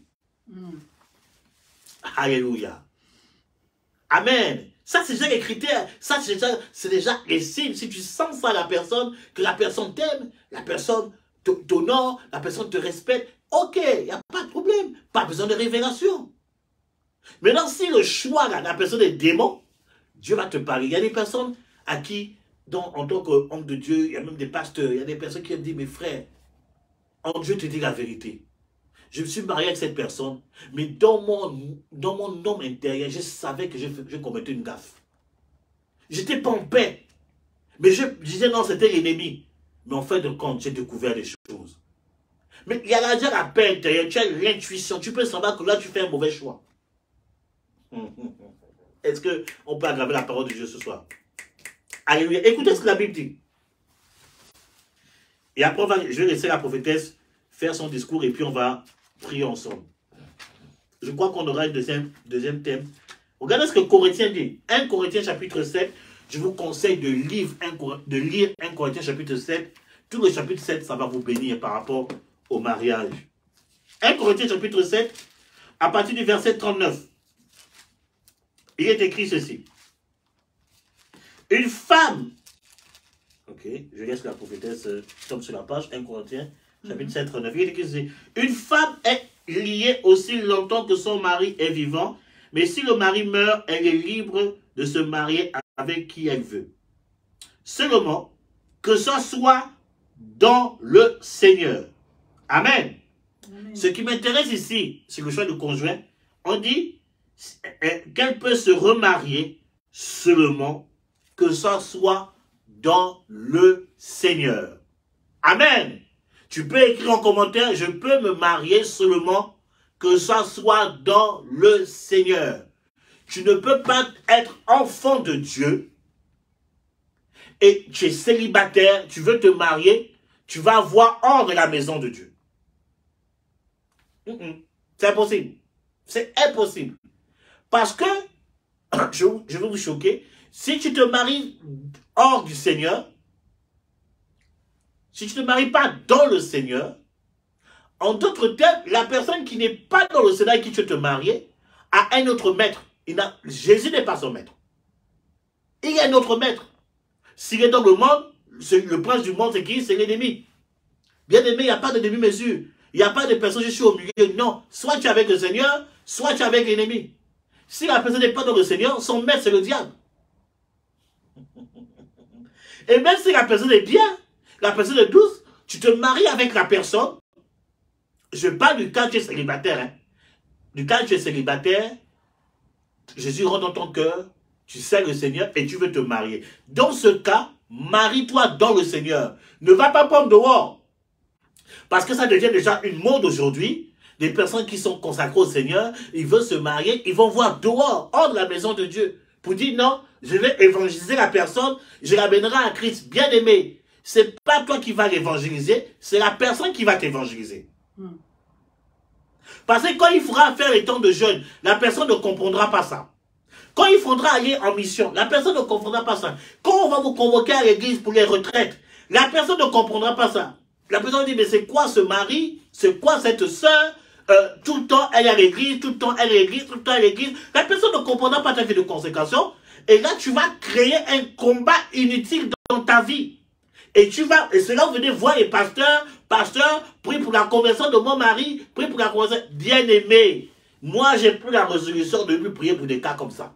Alléluia. Amen. Ça, c'est déjà les critères. Ça, c'est déjà les signes. Si tu sens ça à la personne, que la personne t'aime, la personne t'honore, la personne te respecte, ok, il n'y a pas de problème. Pas besoin de révélation. Maintenant, si le choix, là, la personne est démon, Dieu va te parler. Il y a des personnes à qui, en tant qu'homme de Dieu, il y a même des pasteurs, il y a des personnes qui me disent, mes frères, en Dieu te dit la vérité. Je me suis marié avec cette personne, mais dans mon homme intérieur, je savais que je commettais une gaffe. J'étais pas en paix. Mais je disais non, c'était l'ennemi. Mais en fin de compte, j'ai découvert des choses. Mais il y a déjà la paix intérieure, tu as l'intuition, tu peux savoir que là, tu fais un mauvais choix. Est-ce qu'on peut aggraver la parole de Dieu ce soir? Alléluia. Écoutez ce que la Bible dit. Et après, je vais laisser la prophétesse faire son discours et puis on va prier ensemble. Je crois qu'on aura un deuxième thème. Regardez ce que Corinthiens dit. 1 Corinthiens chapitre 7. Je vous conseille de lire 1 Corinthiens chapitre 7. Tout le chapitre 7, ça va vous bénir par rapport au mariage. 1 Corinthiens chapitre 7, à partir du verset 39. Il est écrit ceci. Une femme. Ok, je laisse la prophétesse tombe sur la page. 1 Corinthiens chapitre 7, 39. Il est écrit ceci. Une femme est liée aussi longtemps que son mari est vivant. Mais si le mari meurt, elle est libre de se marier avec qui elle veut. Seulement, que ce soit dans le Seigneur. Amen. Amen. Ce qui m'intéresse ici, c'est le choix du conjoint. On dit qu'elle peut se remarier seulement que ce soit dans le Seigneur. Amen. Tu peux écrire en commentaire, je peux me marier seulement que ça soit dans le Seigneur. Tu ne peux pas être enfant de Dieu et tu es célibataire, tu veux te marier, tu vas avoir hors de la maison de Dieu. C'est impossible. C'est impossible. Parce que, je vais vous choquer, si tu te maries hors du Seigneur, si tu ne te maries pas dans le Seigneur, en d'autres termes, la personne qui n'est pas dans le Seigneur avec qui tu veux te marier a un autre maître. Jésus n'est pas son maître. Il y a un autre maître. S'il est dans le monde, le prince du monde, c'est qui? C'est l'ennemi. Bien aimé, il n'y a pas de demi-mesure. Il n'y a pas de personne, je suis au milieu. Non. Soit tu es avec le Seigneur, soit tu es avec l'ennemi. Si la personne n'est pas dans le Seigneur, son maître, c'est le diable. Et même si la personne est bien, la personne est douce, tu te maries avec la personne. Je parle du cas où tu es célibataire. Hein. Du cas où tu es célibataire, Jésus rentre dans ton cœur, tu sais le Seigneur et tu veux te marier. Dans ce cas, marie-toi dans le Seigneur. Ne va pas prendre dehors. Parce que ça devient déjà une mode aujourd'hui. Des personnes qui sont consacrées au Seigneur, ils veulent se marier, ils vont voir dehors, hors de la maison de Dieu. Pour dire non, je vais évangéliser la personne, je l'amènerai à Christ. Bien aimé, c'est pas toi qui vas l'évangéliser, c'est la personne qui va t'évangéliser. Parce que quand il faudra faire les temps de jeûne, la personne ne comprendra pas ça. Quand il faudra aller en mission, la personne ne comprendra pas ça. Quand on va vous convoquer à l'église pour les retraites, la personne ne comprendra pas ça. La personne dit, mais c'est quoi ce mari? C'est quoi cette sœur? Tout le temps elle est à l'église, tout le temps elle est à l'église, tout le temps elle est à l'église. La personne ne comprendra pas ta vie de consécration. Et là, tu vas créer un combat inutile dans ta vie. Et c'est là où vous venez voir les pasteurs, prie pour la conversion de mon mari, prie pour la conversion. Bien aimé, moi j'ai pris la résolution de lui prier pour des cas comme ça.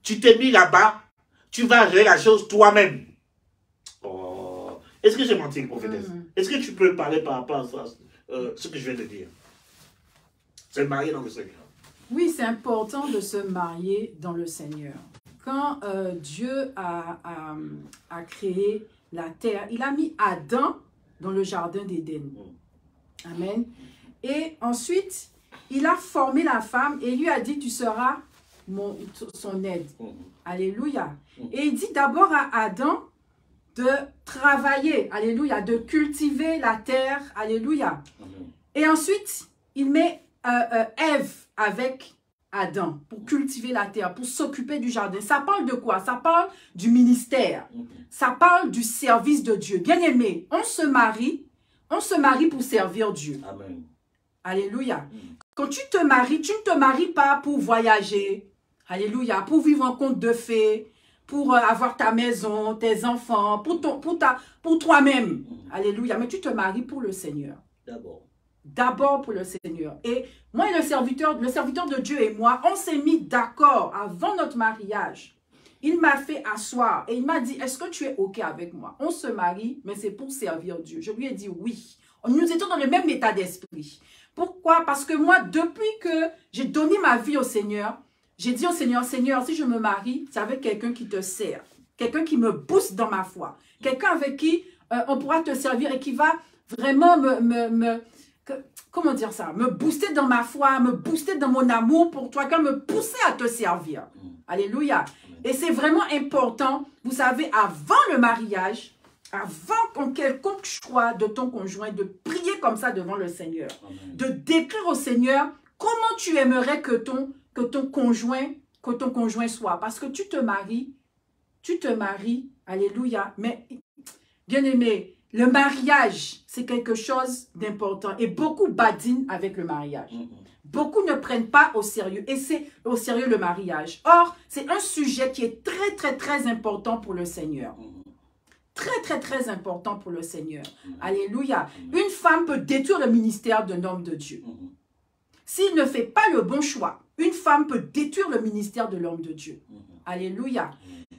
Tu t'es mis là-bas, tu vas gérer la chose toi-même. Oh. Est-ce que j'ai menti, prophétesse? Est-ce que tu peux parler par rapport à ça, ce que je viens de dire? Se marier dans le Seigneur. Oui, c'est important de se marier dans le Seigneur. Quand Dieu a créé la terre, il a mis Adam dans le jardin d'Éden. Amen. Et ensuite, il a formé la femme et lui a dit, tu seras son aide. Alléluia. Et il dit d'abord à Adam de travailler, alléluia, de cultiver la terre, alléluia. Et ensuite, il met Ève avec Adam pour cultiver la terre, pour s'occuper du jardin. Ça parle de quoi? Ça parle du ministère. Ça parle du service de Dieu. Bien-aimé, on se marie pour servir Dieu. Amen. Alléluia. Quand tu te maries, tu ne te maries pas pour voyager. Alléluia. Pour vivre en conte de fées, pour avoir ta maison, tes enfants, pour toi-même. Alléluia. Mais tu te maries pour le Seigneur. D'abord. D'abord pour le Seigneur. Et moi et le serviteur de Dieu et moi, on s'est mis d'accord avant notre mariage. Il m'a fait asseoir et il m'a dit, est-ce que tu es OK avec moi? On se marie, mais c'est pour servir Dieu. Je lui ai dit oui. Nous étions dans le même état d'esprit. Pourquoi? Parce que moi, depuis que j'ai donné ma vie au Seigneur, j'ai dit au Seigneur, Seigneur, si je me marie, c'est avec quelqu'un qui te sert. Quelqu'un qui me booste dans ma foi. Quelqu'un avec qui on pourra te servir et qui va vraiment comment dire ça? Me booster dans ma foi, me booster dans mon amour pour toi, quand me pousser à te servir. Alléluia. Et c'est vraiment important, vous savez, avant le mariage, avant quelconque choix de ton conjoint, de prier comme ça devant le Seigneur. Amen. De décrire au Seigneur comment tu aimerais que ton conjoint soit. Parce que tu te maries, alléluia. Mais, bien aimé, le mariage, c'est quelque chose d'important. Et beaucoup badinent avec le mariage. Beaucoup ne prennent pas au sérieux. Et c'est au sérieux le mariage. Or, c'est un sujet qui est très, très, très important pour le Seigneur. Très, très, très important pour le Seigneur. Alléluia. Une femme peut détruire le ministère d'un homme de Dieu. S'il ne fait pas le bon choix, une femme peut détruire le ministère de l'homme de Dieu. Alléluia.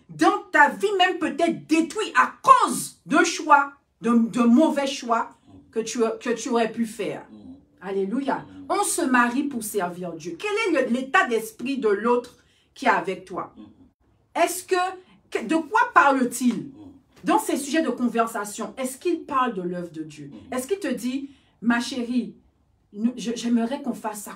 Donc, ta vie même peut être détruite à cause d'un choix, de mauvais choix que tu aurais pu faire. Alléluia. On se marie pour servir Dieu. Quel est l'état d'esprit de l'autre qui est avec toi? De quoi parle-t-il dans ces sujets de conversation? Est-ce qu'il parle de l'œuvre de Dieu? Est-ce qu'il te dit, ma chérie, j'aimerais qu'on fasse ça,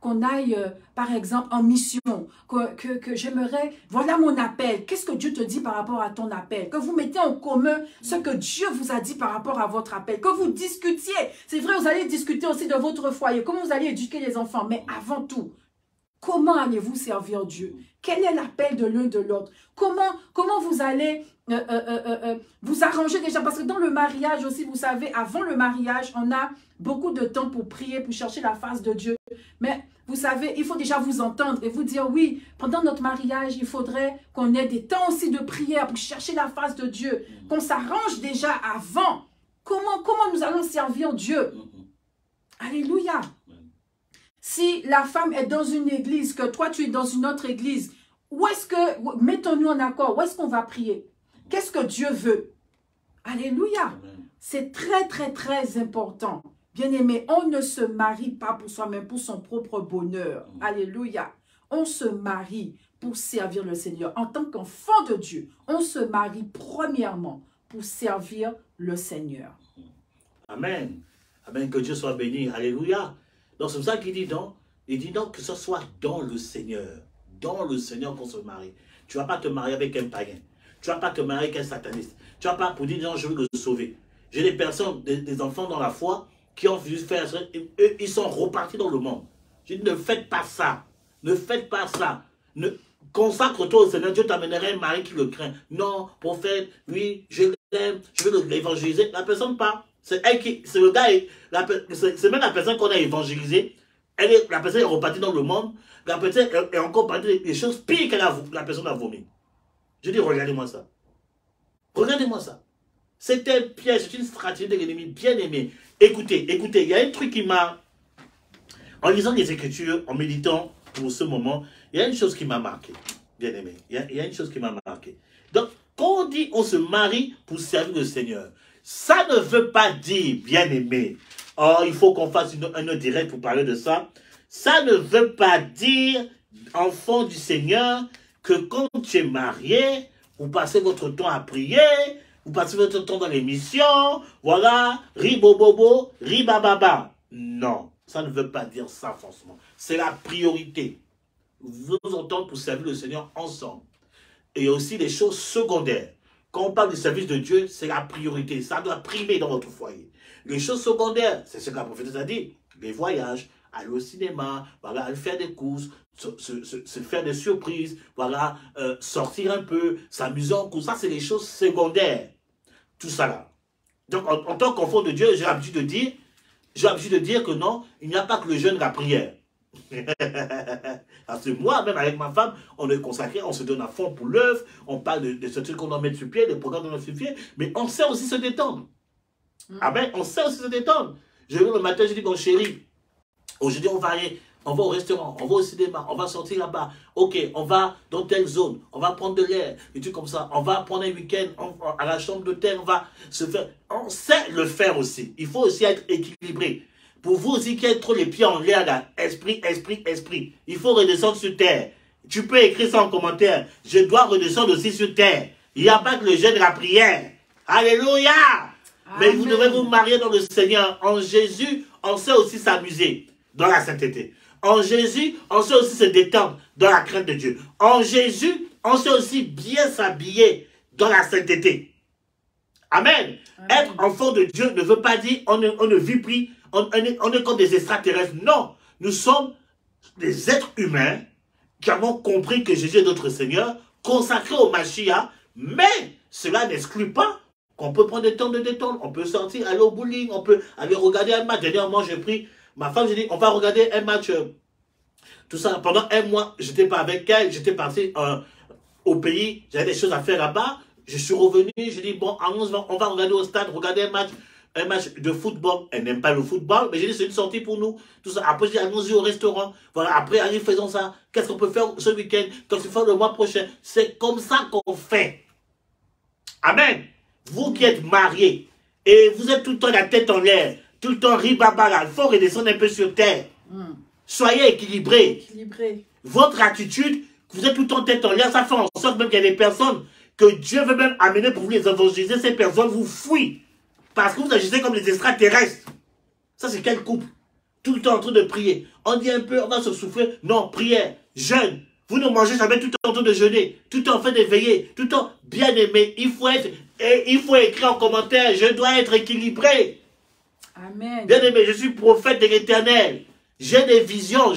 qu'on aille, par exemple, en mission, que j'aimerais, voilà mon appel. Qu'est-ce que Dieu te dit par rapport à ton appel? Que vous mettez en commun ce que Dieu vous a dit par rapport à votre appel. Que vous discutiez. C'est vrai, vous allez discuter aussi de votre foyer, comment vous allez éduquer les enfants. Mais avant tout, comment allez-vous servir Dieu? Quel est l'appel de l'un de l'autre? Comment vous allez vous arranger déjà? Parce que dans le mariage aussi, vous savez, avant le mariage, on a beaucoup de temps pour prier, pour chercher la face de Dieu. Mais vous savez, il faut déjà vous entendre et vous dire, oui, pendant notre mariage, il faudrait qu'on ait des temps aussi de prière pour chercher la face de Dieu. Qu'on s'arrange déjà avant. Comment nous allons servir Dieu? Alléluia. Si la femme est dans une église, que toi tu es dans une autre église, où est-ce que, mettons-nous en accord, où est-ce qu'on va prier? Qu'est-ce que Dieu veut? Alléluia. C'est très, très, très important. Bien-aimé, on ne se marie pas pour soi-même, pour son propre bonheur. Alléluia. On se marie pour servir le Seigneur. En tant qu'enfant de Dieu, on se marie premièrement pour servir le Seigneur. Amen. Amen. Que Dieu soit béni. Alléluia. Donc c'est pour ça qu'il dit donc, que ce soit dans le Seigneur. Dans le Seigneur qu'on se marie. Tu ne vas pas te marier avec un païen. Tu ne vas pas te marier avec un sataniste. Tu ne vas pas pour dire non, je veux le sauver. J'ai des personnes, des enfants dans la foi qui ont voulu faire ça. Eux, ils sont repartis dans le monde. Je dis ne faites pas ça. Ne faites pas ça. Consacre-toi au Seigneur. Dieu t'amènerait un mari qui le craint. Non, prophète, oui, je l'aime, je veux l'évangéliser. La personne part. C'est le gars, c'est même la personne qu'on a évangélisée. La personne est repartie dans le monde. La personne est encore partie des choses pires que la personne a vomi. Je dis, regardez-moi ça. Regardez-moi ça. C'est un piège, c'est une stratégie de l'ennemi bien aimé. Écoutez, il y a un truc qui m'a... En lisant les Écritures, en méditant pour ce moment, il y a une chose qui m'a marqué, bien aimé. Il y a une chose qui m'a marqué. Donc, quand on dit on se marie pour servir le Seigneur, ça ne veut pas dire, bien aimé, oh, il faut qu'on fasse un autre direct pour parler de ça. Ça ne veut pas dire, enfant du Seigneur, que quand tu es marié, vous passez votre temps à prier, vous passez votre temps dans l'émission, voilà, ribobobo, ribababa. Non, ça ne veut pas dire ça forcément. C'est la priorité. Vous nous entendez pour servir le Seigneur ensemble. Et il y a aussi des choses secondaires. Quand on parle du service de Dieu, c'est la priorité. Ça doit primer dans votre foyer. Les choses secondaires, c'est ce que la prophétesse a dit. Les voyages, aller au cinéma, voilà, aller faire des courses, se faire des surprises, voilà, sortir un peu, s'amuser en course. Ça, c'est les choses secondaires. Tout ça là. Donc, en tant qu'enfant de Dieu, j'ai l'habitude de dire que non, il n'y a pas que le jeûne, la prière. Parce que moi, même avec ma femme, on est consacré, on se donne à fond pour l'œuvre, on parle de ce truc qu'on doit mettre sur pied, des programmes qu'on doit mettre sur pied, mais on sait aussi se détendre. Amen, on sait aussi se détendre. Je vais le matin, je dis, bon chéri, aujourd'hui on va aller, on va au restaurant, on va au cinéma, on va sortir là-bas, ok, on va dans telle zone, on va prendre de l'air, et tout comme ça, on va prendre un week-end à la chambre d'hôtel, on va se faire, on sait le faire aussi. Il faut aussi être équilibré. Pour vous aussi qui êtes trop les pieds en l'air, là, esprit, il faut redescendre sur terre. Tu peux écrire ça en commentaire. Je dois redescendre aussi sur terre. Il n'y a pas que le jeûne de la prière. Alléluia. Amen. Mais vous devez vous marier dans le Seigneur. En Jésus, on sait aussi s'amuser dans la sainteté. En Jésus, on sait aussi se détendre dans la crainte de Dieu. En Jésus, on sait aussi bien s'habiller dans la sainteté. Amen. Amen. Être enfant de Dieu ne veut pas dire on ne vit plus. On est comme des extraterrestres. Non, nous sommes des êtres humains qui avons compris que Jésus est notre Seigneur, consacrés au Mashiach, mais cela n'exclut pas qu'on peut prendre des temps de détente, on peut sortir, aller au bowling, on peut aller regarder un match. Dernièrement, j'ai pris ma femme, j'ai dit, on va regarder un match, tout ça. Pendant un mois, je n'étais pas avec elle, j'étais parti au pays, j'avais des choses à faire là-bas. Je suis revenu, j'ai dit, bon, on va regarder au stade, regarder un match de football. Elle n'aime pas le football, mais j'ai dit c'est une sortie pour nous. Tout ça. Après, j'ai dit allons-y au restaurant. Voilà, après, allez, faisons ça. Qu'est-ce qu'on peut faire ce week-end? Qu'est-ce qu'on peut faire le mois prochain? C'est comme ça qu'on fait. Amen. Vous qui êtes mariés et vous êtes tout le temps la tête en l'air, tout le temps ribabala, il faut redescendre un peu sur terre. Soyez équilibrés. Votre attitude, vous êtes tout le temps tête en l'air, ça fait en sorte même qu'il y a des personnes que Dieu veut même amener pour vous les évangéliser. Ces personnes vous fuient. Parce que vous agissez comme des extraterrestres. Ça, c'est quel couple? Tout le temps en train de prier. On dit un peu, on va se souffler. Non, prière, jeûne. Vous ne mangez jamais tout le temps en train de jeûner. Tout le temps en train de veiller. Tout le temps bien aimé. Il faut écrire en commentaire. Je dois être équilibré. Amen. Bien aimé, je suis prophète de l'Éternel. J'ai des visions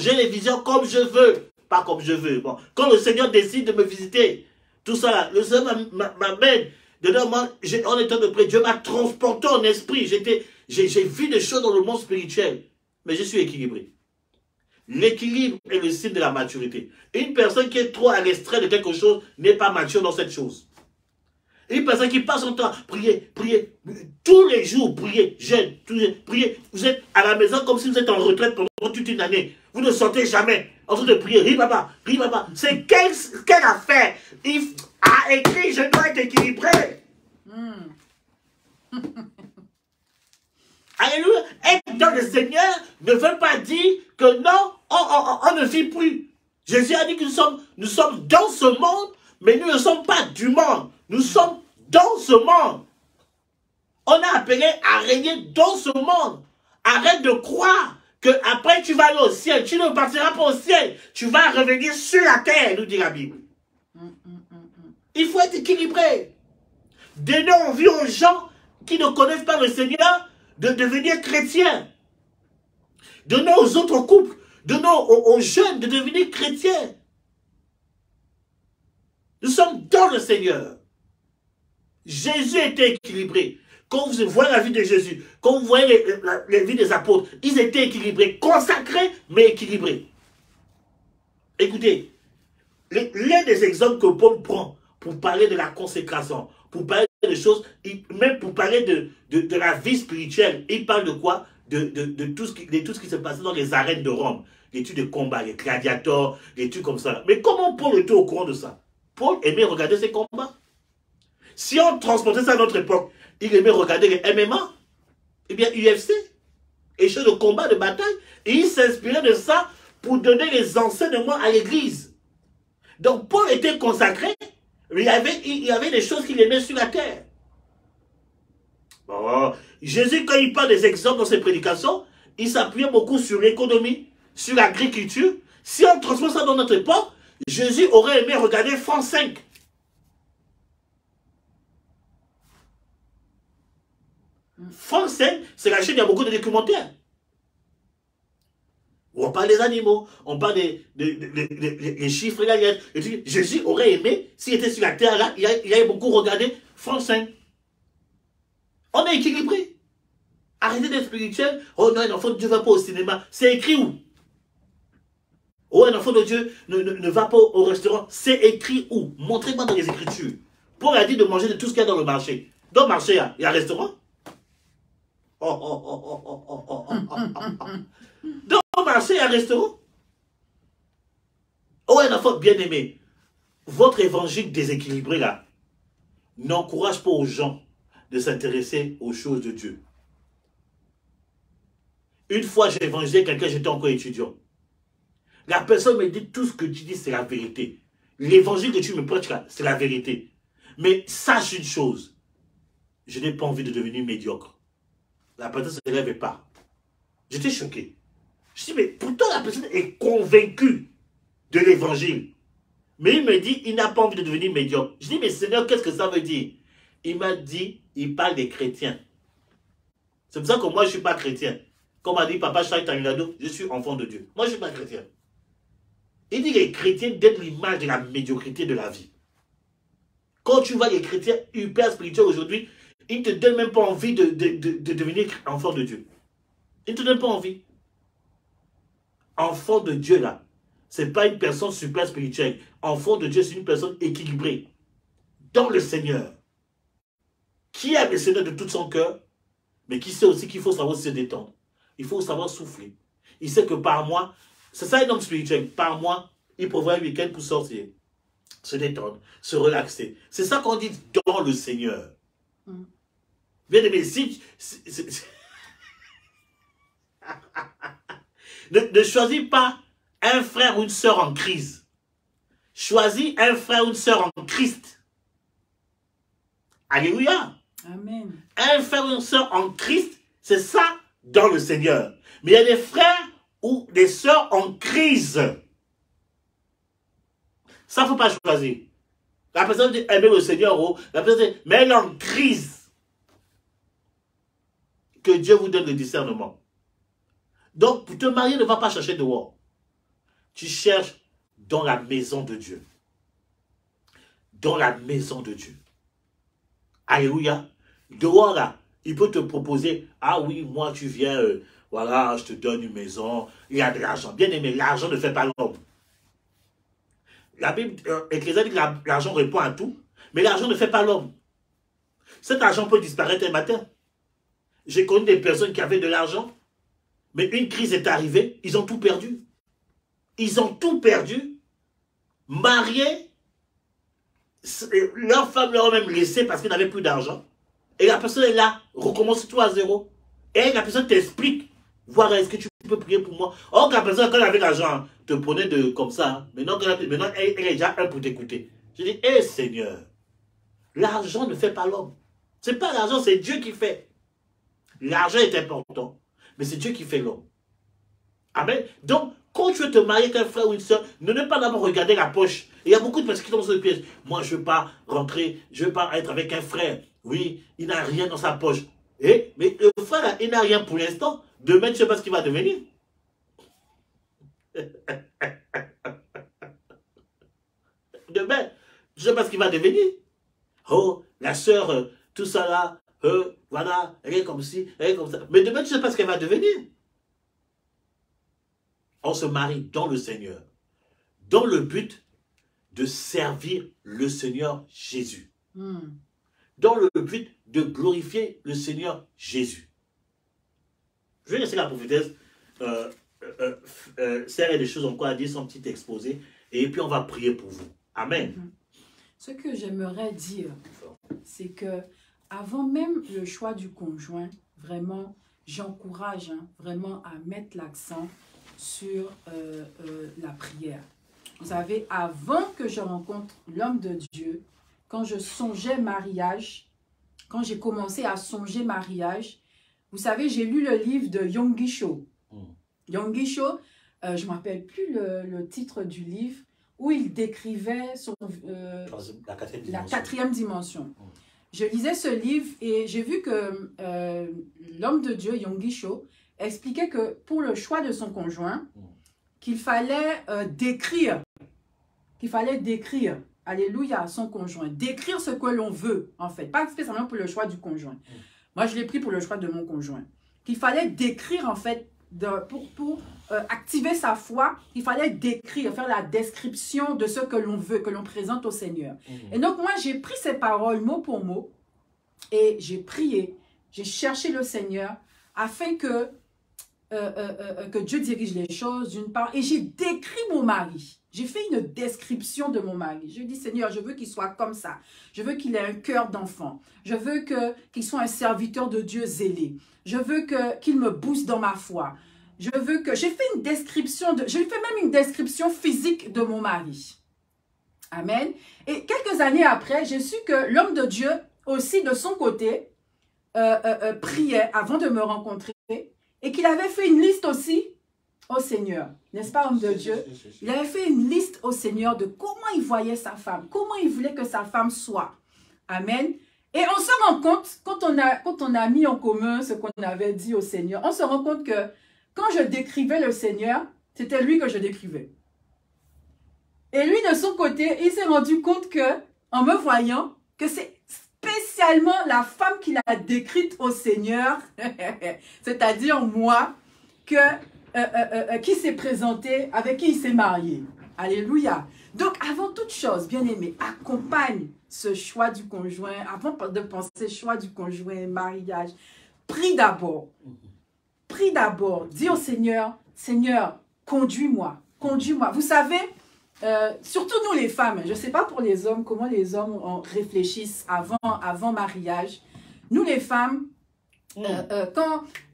comme je veux. Pas comme je veux. Bon, quand le Seigneur décide de me visiter, tout ça là, le Seigneur m'amène. Dedans, en étant de près, Dieu m'a transporté en esprit. J'ai vu des choses dans le monde spirituel. Mais je suis équilibré. L'équilibre est le signe de la maturité. Une personne qui est trop à l'extrait de quelque chose n'est pas mature dans cette chose. Une personne qui passe son temps à prier, tous les jours, prier, jeûne, prier. Vous êtes à la maison comme si vous êtes en retraite pendant toute une année. Vous ne sortez jamais en train de prier. Ribaba. C'est quelle affaire? A écrit, je dois être équilibré. Alléluia. Être dans le Seigneur ne veut pas dire que non, on ne vit plus. Jésus a dit que nous sommes dans ce monde, mais nous ne sommes pas du monde. Nous sommes dans ce monde. On a appelé à régner dans ce monde. Arrête de croire que après tu vas aller au ciel. Tu ne partiras pas au ciel. Tu vas revenir sur la terre, nous dit la Bible. Il faut être équilibré. Donnons envie aux gens qui ne connaissent pas le Seigneur de devenir chrétiens. Donnons aux autres couples, donnons aux jeunes de devenir chrétiens. Nous sommes dans le Seigneur. Jésus était équilibré. Quand vous voyez la vie de Jésus, quand vous voyez les vies des apôtres, ils étaient équilibrés, consacrés, mais équilibrés. Écoutez, l'un des exemples que Paul prend pour parler de la consécration, pour parler de choses, même pour parler de la vie spirituelle, il parle de quoi? De tout ce qui se passait dans les arènes de Rome, les trucs de combat, les gladiateurs, les trucs comme ça. Mais comment Paul était au courant de ça? Paul aimait regarder ces combats. Si on transportait ça à notre époque, il aimait regarder les MMA, eh bien UFC, et choses de combat, de bataille, et il s'inspirait de ça pour donner les enseignements à l'église. Donc Paul était consacré, mais il y avait des choses qu'il aimait sur la terre. Bon, Jésus, quand il parle des exemples dans ses prédications, il s'appuyait beaucoup sur l'économie, sur l'agriculture. Si on transpose ça dans notre époque, Jésus aurait aimé regarder France 5. France 5, c'est la chaîne, il y a beaucoup de documentaires. Où on parle des animaux, on parle des chiffres, les lettres. Jésus aurait aimé, s'il était sur la terre, là, il avait beaucoup regardé France 5. On est équilibré. Arrêtez d'être spirituel. Oh non, un enfant de Dieu ne va pas au cinéma. C'est écrit où? Oh, un enfant de Dieu ne va pas au restaurant. C'est écrit où? Montrez-moi dans les Écritures. Paul a dit de manger de tout ce qu'il y a dans le marché. Dans le marché, il y a un restaurant. Dans le marché, il y a un restaurant. Oh, un enfant bien-aimé. Votre évangile déséquilibré, là, n'encourage pas aux gens de s'intéresser aux choses de Dieu. Une fois, j'ai évangélisé quelqu'un, j'étais encore étudiant. La personne me dit, tout ce que tu dis, c'est la vérité. L'évangile que tu me prêches là, c'est la vérité. Mais sache une chose, je n'ai pas envie de devenir médiocre. La personne ne se lève pas. J'étais choqué. Je dis, mais pourtant la personne est convaincue de l'évangile. Mais il me dit, il n'a pas envie de devenir médiocre. Je dis, mais Seigneur, qu'est-ce que ça veut dire? Il m'a dit, il parle des chrétiens. C'est pour ça que moi, je ne suis pas chrétien. Comme a dit Papa Charles Tanilado, je suis enfant de Dieu. Moi, je ne suis pas chrétien. Il dit que les chrétiens donnent l'image de la médiocrité de la vie. Quand tu vois les chrétiens hyper spirituels aujourd'hui, ils ne te donnent même pas envie de devenir enfant de Dieu. Ils ne te donnent pas envie. Enfant de Dieu, là, ce n'est pas une personne super spirituelle. Enfant de Dieu, c'est une personne équilibrée. Dans le Seigneur. Qui aime le Seigneur de tout son cœur, mais qui sait aussi qu'il faut savoir se détendre. Il faut savoir souffler. Il sait que par mois, c'est ça un homme spirituel, par mois, il prévoit un week-end pour sortir, se détendre, se relaxer. C'est ça qu'on dit dans le Seigneur. Bien aimé, si... ne choisis pas un frère ou une sœur en crise. Choisis un frère ou une sœur en Christ. Alléluia. Amen. Un frère ou une sœur en Christ, c'est ça dans le Seigneur. Mais il y a des frères ou des sœurs en crise. Ça, il ne faut pas choisir. La personne dit aimer le Seigneur, oh, la personne dit, mais elle est en crise. Que Dieu vous donne le discernement. Donc, pour te marier, ne va pas chercher dehors. Tu cherches dans la maison de Dieu. Dans la maison de Dieu. Alléluia. Dehors, là, il peut te proposer, ah oui, moi, tu viens, voilà, je te donne une maison, il y a de l'argent. Bien aimé, l'argent ne fait pas l'homme. La Bible, Ecclésiaste dit que l'argent répond à tout, mais l'argent ne fait pas l'homme. Cet argent peut disparaître un matin. J'ai connu des personnes qui avaient de l'argent, mais une crise est arrivée, ils ont tout perdu. Ils ont tout perdu. Mariés, leur femme leur a même laissé parce qu'ils n'avaient plus d'argent. Et la personne est là, recommence tout à zéro. Et la personne t'explique, voir est-ce que tu peux prier pour moi. Or, la personne, quand elle avait l'argent, te prenait de comme ça. Maintenant, elle est déjà un pour t'écouter. Je dis, hé Seigneur, l'argent ne fait pas l'homme. Ce n'est pas l'argent, c'est Dieu qui fait. L'argent est important, mais c'est Dieu qui fait l'homme. Amen. Donc, quand tu veux te marier avec un frère ou une soeur, ne pas d'abord regarder la poche. Et il y a beaucoup de personnes qui tombent sur le piège. Moi, je ne veux pas rentrer, je ne veux pas être avec un frère. Oui, il n'a rien dans sa poche. Mais le frère, là, il n'a rien pour l'instant. Demain, tu ne sais pas ce qu'il va devenir. Demain, tu ne sais pas ce qu'il va devenir. Oh, la sœur, tout ça là, voilà, elle est comme ci, elle est comme ça. Mais demain, tu ne sais pas ce qu'elle va devenir. On se marie dans le Seigneur, dans le but de servir le Seigneur Jésus. Dans le but de glorifier le Seigneur Jésus. Je vais laisser la prophétesse serrer les choses encore à dire son petit exposé et puis on va prier pour vous. Amen. Ce que j'aimerais dire, c'est que avant même le choix du conjoint, vraiment, j'encourage vraiment à mettre l'accent sur la prière. Vous savez, avant que je rencontre l'homme de Dieu, quand je songeais mariage, quand j'ai commencé à songer mariage, Vous savez, j'ai lu le livre de Yonggi Cho. Yonggi Cho, je ne me rappelle plus le titre du livre, où il décrivait la quatrième dimension. Je lisais ce livre et j'ai vu que l'homme de Dieu, Yonggi Cho, expliquait que pour le choix de son conjoint, qu'il fallait décrire, alléluia, son conjoint, décrire ce que l'on veut, en fait, pas spécialement pour le choix du conjoint. Moi, je l'ai pris pour le choix de mon conjoint. Qu'il fallait décrire, en fait, pour activer sa foi, il fallait décrire, faire la description de ce que l'on veut, que l'on présente au Seigneur. Et donc, moi, j'ai pris ces paroles mot pour mot et j'ai prié, j'ai cherché le Seigneur afin que Dieu dirige les choses d'une part. Et j'ai décrit mon mari. J'ai fait une description de mon mari. Je dis, Seigneur, je veux qu'il soit comme ça. Je veux qu'il ait un cœur d'enfant. Je veux qu'il soit un serviteur de Dieu zélé. Je veux qu'il me booste dans ma foi. Je veux que... J'ai fait une description, j'ai fait même une description physique de mon mari. Amen. Et quelques années après, j'ai su que l'homme de Dieu, aussi de son côté, priait avant de me rencontrer et qu'il avait fait une liste aussi au Seigneur. N'est-ce pas, homme de Dieu? Il avait fait une liste au Seigneur de comment il voyait sa femme, comment il voulait que sa femme soit. Amen. Et on se rend compte, quand on a mis en commun ce qu'on avait dit au Seigneur, on se rend compte que quand je décrivais le Seigneur, c'était lui que je décrivais. Et lui, de son côté, il s'est rendu compte que, en me voyant, que c'est spécialement la femme qu'il a décrite au Seigneur, c'est-à-dire moi, qui s'est présentée, avec qui il s'est marié. Alléluia. Donc, avant toute chose, bien-aimé, accompagne ce choix du conjoint, avant de penser choix du conjoint, mariage, prie d'abord. Prie d'abord. Dis au Seigneur, Seigneur, conduis-moi, conduis-moi. Vous savez, surtout nous les femmes, je ne sais pas pour les hommes, comment les hommes réfléchissent avant mariage. Nous les femmes,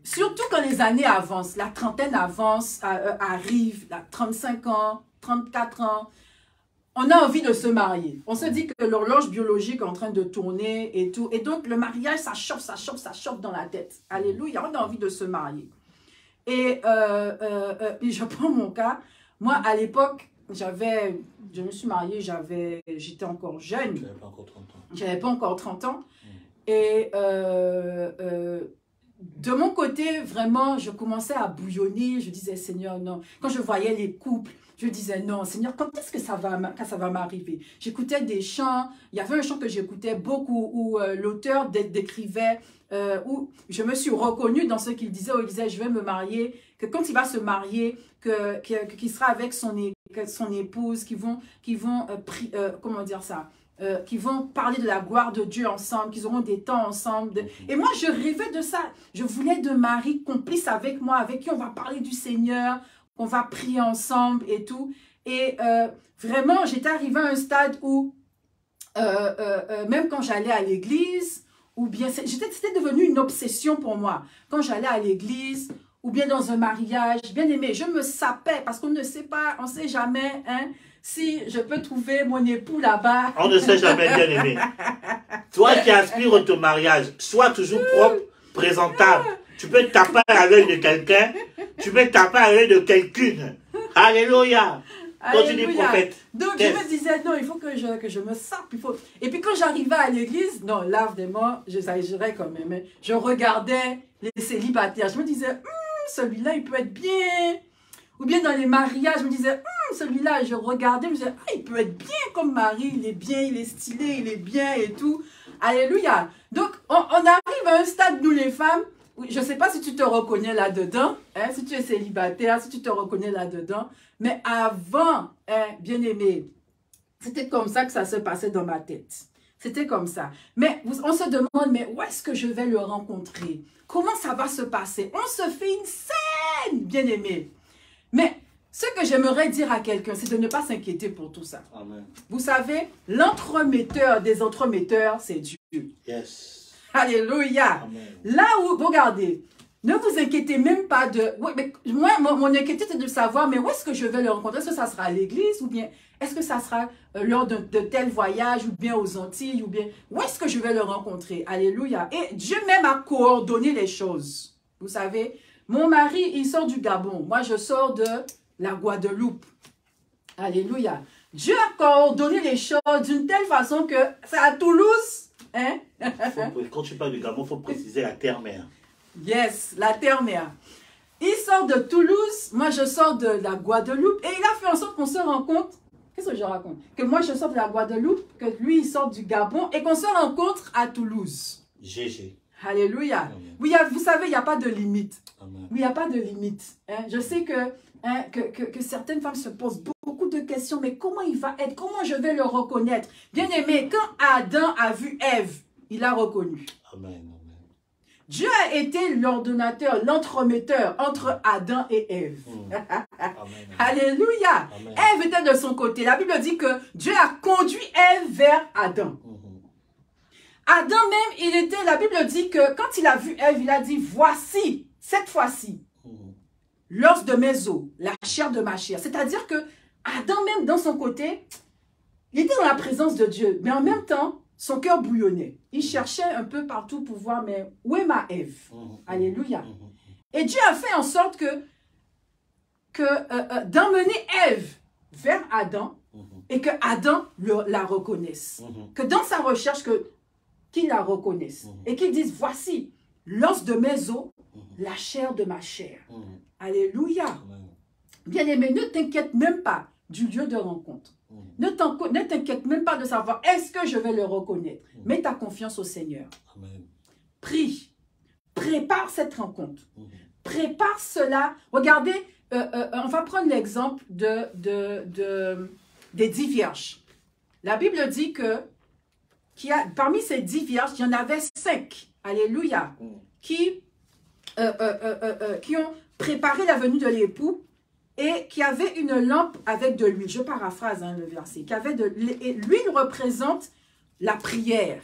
surtout quand les années avancent, la trentaine avance, arrive, 35 ans, 34 ans, on a envie de se marier. On se dit que l'horloge biologique est en train de tourner et tout. Et donc, le mariage, ça chauffe dans la tête. Alléluia, on a envie de se marier. Et je prends mon cas. Moi, à l'époque, je me suis mariée, j'étais encore jeune. Tu n'avais pas encore 30 ans. J'avais pas encore 30 ans. Et de mon côté, vraiment, je commençais à bouillonner. Je disais, Seigneur, non. Quand je voyais les couples, je disais, non, Seigneur, quand est-ce que ça va m'arriver? J'écoutais des chants. Il y avait un chant que j'écoutais beaucoup où l'auteur décrivait, où je me suis reconnue dans ce qu'il disait, où il disait, je vais me marier, que quand il va se marier, qu'il sera avec son épouse, qui vont comment dire ça? Qui vont parler de la gloire de Dieu ensemble, qu'ils auront des temps ensemble. Et moi, je rêvais de ça. Je voulais de mari complice avec moi, avec qui on va parler du Seigneur, on va prier ensemble et tout. Et vraiment, j'étais arrivée à un stade où, même quand j'allais à l'église, ou bien, c'était devenu une obsession pour moi. Quand j'allais à l'église, ou bien dans un mariage, bien aimé, je me sapais, parce qu'on ne sait pas, on ne sait jamais, hein, si je peux trouver mon époux là-bas. On ne sait jamais, bien aimé. Toi qui aspires au ton mariage, sois toujours propre, présentable. Tu peux taper à l'œil de quelqu'un, tu peux taper à l'œil de quelqu'une. Alléluia. Continue, prophète. Donc, je me disais, non, il faut que je me sape. Et puis, quand j'arrivais à l'église, non, là, vraiment, j'exagérais quand même. Hein. Je regardais les célibataires. Je me disais, celui-là, il peut être bien. Ou bien dans les mariages, je me disais, celui-là, je regardais, je me disais, il peut être bien comme mari, il est bien, il est stylé, il est bien et tout. Alléluia. Donc, on arrive à un stade, nous les femmes, je ne sais pas si tu te reconnais là-dedans, hein, si tu es célibataire, si tu te reconnais là-dedans, mais avant, hein, bien aimé, c'était comme ça que ça se passait dans ma tête. C'était comme ça. Mais on se demande, mais où est-ce que je vais le rencontrer? Comment ça va se passer? On se fait une scène, bien aimé. Mais ce que j'aimerais dire à quelqu'un, c'est de ne pas s'inquiéter pour tout ça. Amen. Vous savez, l'entremetteur des entremetteurs, c'est Dieu. Yes. Alléluia. Amen. Là où, regardez, Ne vous inquiétez même pas de... Oui, mais moi, mon inquiétude, c'est de savoir, mais où est-ce que je vais le rencontrer? Est-ce que ça sera à l'église ou bien est-ce que ça sera lors de tel voyage ou bien aux Antilles ou bien... Où est-ce que je vais le rencontrer? Alléluia. Et Dieu même a coordonné les choses. Vous savez, mon mari, il sort du Gabon. Moi, je sors de la Guadeloupe. Alléluia. Dieu a coordonné les choses d'une telle façon que c'est à Toulouse. Hein? Quand tu parles du Gabon, il faut préciser la terre-mère. Yes, la terre-mère. Il sort de Toulouse, moi je sors de la Guadeloupe et il a fait en sorte qu'on se rencontre. Qu'est-ce que je raconte? Que moi je sors de la Guadeloupe, que lui il sort du Gabon et qu'on se rencontre à Toulouse. GG. Alléluia. Oui, vous savez, il n'y a pas de limite. Amen. Oui, il n'y a pas de limite. Hein? Je sais que certaines femmes se posent beaucoup de questions, mais comment il va être? Comment je vais le reconnaître? Bien aimé, quand Adam a vu Ève, il a reconnu. Amen. Dieu a été l'ordonnateur, l'entremetteur entre Adam et Ève. Alléluia. Amen. Ève était de son côté. La Bible dit que Dieu a conduit Ève vers Adam. Adam même, il était, la Bible dit que quand il a vu Ève, il a dit, voici, cette fois-ci, l'os de mes os, la chair de ma chair. C'est-à-dire que Adam même, dans son côté, il était dans la présence de Dieu, mais en même temps, son cœur bouillonnait. Il cherchait un peu partout pour voir, mais où est ma Ève? Alléluia. Et Dieu a fait en sorte d'emmener Ève vers Adam et que Adam la reconnaisse. Que dans sa recherche, qu'il la reconnaisse. Et qu'il dise, voici l'os de mes os, la chair de ma chair. Alléluia. Bien-aimé, ne t'inquiète même pas du lieu de rencontre. Ne t'inquiète même pas de savoir est-ce que je vais le reconnaître. Mets ta confiance au Seigneur. Amen. Prie. Prépare cette rencontre. Prépare cela. Regardez, on va prendre l'exemple des 10 vierges. La Bible dit que parmi ces 10 vierges, il y en avait 5. Alléluia. Qui ont préparé la venue de l'époux. Et qui avait une lampe avec de l'huile. Je paraphrase le verset. Et l'huile représente la prière.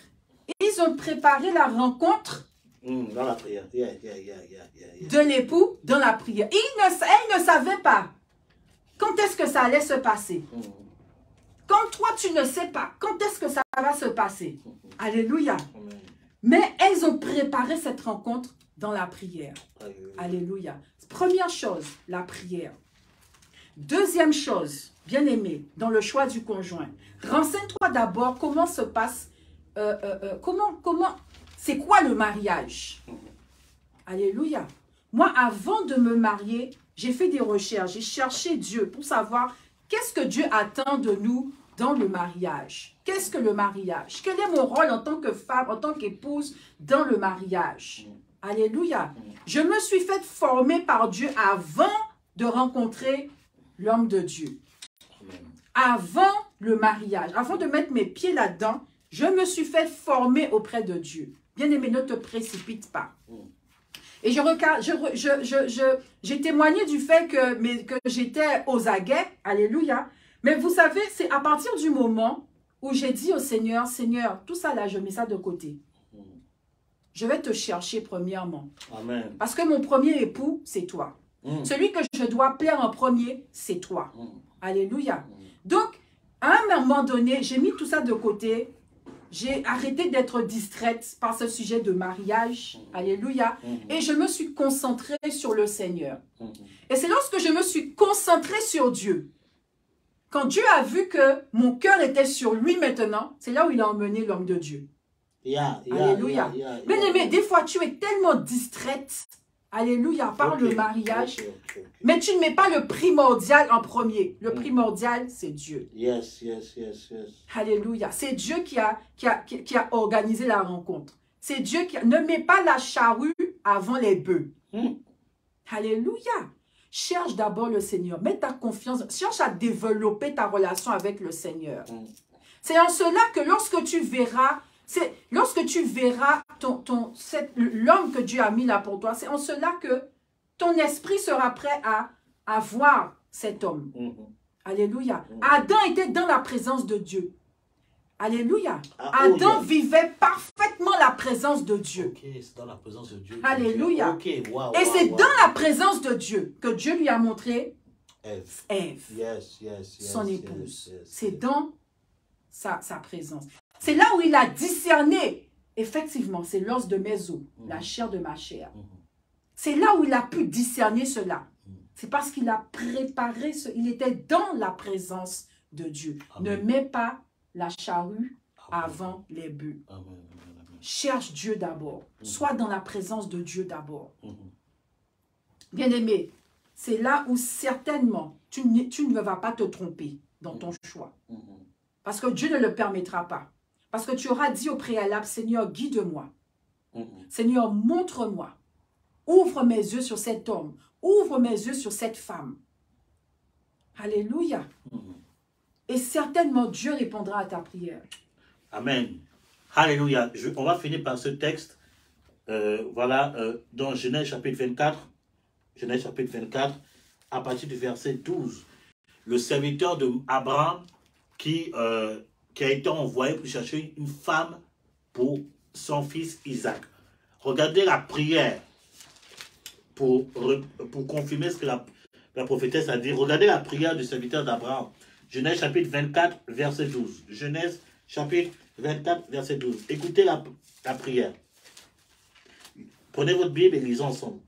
Et ils ont préparé la rencontre dans la prière. De l'époux dans la prière. Elle ne savait pas quand est-ce que ça allait se passer. Quand toi, tu ne sais pas quand est-ce que ça va se passer. Alléluia. Mais elles ont préparé cette rencontre dans la prière. Alléluia. Première chose, la prière. Deuxième chose, bien aimé, dans le choix du conjoint, renseigne-toi d'abord comment se passe, c'est quoi le mariage? Alléluia. Moi, avant de me marier, j'ai fait des recherches, j'ai cherché Dieu pour savoir qu'est-ce que Dieu attend de nous dans le mariage. Qu'est-ce que le mariage? Quel est mon rôle en tant que femme, en tant qu'épouse dans le mariage? Alléluia. Je me suis fait former par Dieu avant de rencontrer l'homme de Dieu. Avant le mariage, avant de mettre mes pieds là-dedans, je me suis fait former auprès de Dieu. Bien-aimé, ne te précipite pas. Et j'ai témoigné du fait que j'étais aux aguets. Alléluia. Mais vous savez, c'est à partir du moment où j'ai dit au Seigneur, Seigneur, tout ça là, je mets ça de côté. Je vais te chercher premièrement. Amen. Parce que mon premier époux, c'est toi. Celui que je dois plaire en premier, c'est toi. Alléluia. Donc, à un moment donné, j'ai mis tout ça de côté. J'ai arrêté d'être distraite par ce sujet de mariage. Alléluia. Et je me suis concentrée sur le Seigneur. Et c'est lorsque je me suis concentrée sur Dieu, quand Dieu a vu que mon cœur était sur lui maintenant, c'est là où il a emmené l'homme de Dieu. Alléluia. Bien-aimé, des fois, tu es tellement distraite. Alléluia, par le mariage. Mais tu ne mets pas le primordial en premier. Le primordial, c'est Dieu. Yes. Alléluia. C'est Dieu qui a organisé la rencontre. C'est Dieu qui ne met pas la charrue avant les bœufs. Alléluia. Cherche d'abord le Seigneur. Mets ta confiance. Cherche à développer ta relation avec le Seigneur. C'est en cela que lorsque tu verras l'homme que Dieu a mis là pour toi, c'est en cela que ton esprit sera prêt à voir cet homme. Alléluia. Adam était dans la présence de Dieu. Alléluia. Ah, Adam vivait parfaitement la présence de Dieu. Ok, c'est dans la présence de Dieu. Alléluia. Okay, wow, et c'est wow. dans la présence de Dieu que Dieu lui a montré Ève, son épouse. C'est dans sa présence. C'est là où il a discerné. Effectivement, c'est l'os de mes os, la chair de ma chair. C'est là où il a pu discerner cela. C'est parce qu'il a préparé, il était dans la présence de Dieu. Amen. Ne mets pas la charrue avant les bœufs. Cherche Dieu d'abord. Sois dans la présence de Dieu d'abord. Bien-aimé, c'est là où certainement tu ne vas pas te tromper dans ton choix. Parce que Dieu ne le permettra pas. Parce que tu auras dit au préalable, Seigneur, guide-moi. Seigneur, montre-moi. Ouvre mes yeux sur cet homme. Ouvre mes yeux sur cette femme. Alléluia. Et certainement, Dieu répondra à ta prière. Amen. Alléluia. On va finir par ce texte. Voilà, dans Genèse chapitre 24. Genèse chapitre 24, à partir du verset 12. Le serviteur d'Abraham qui a été envoyé pour chercher une femme pour son fils Isaac. Regardez la prière pour confirmer ce que la prophétesse a dit. Regardez la prière du serviteur d'Abraham. Genèse chapitre 24, verset 12. Genèse chapitre 24, verset 12. Écoutez la prière. Prenez votre Bible et lisons ensemble.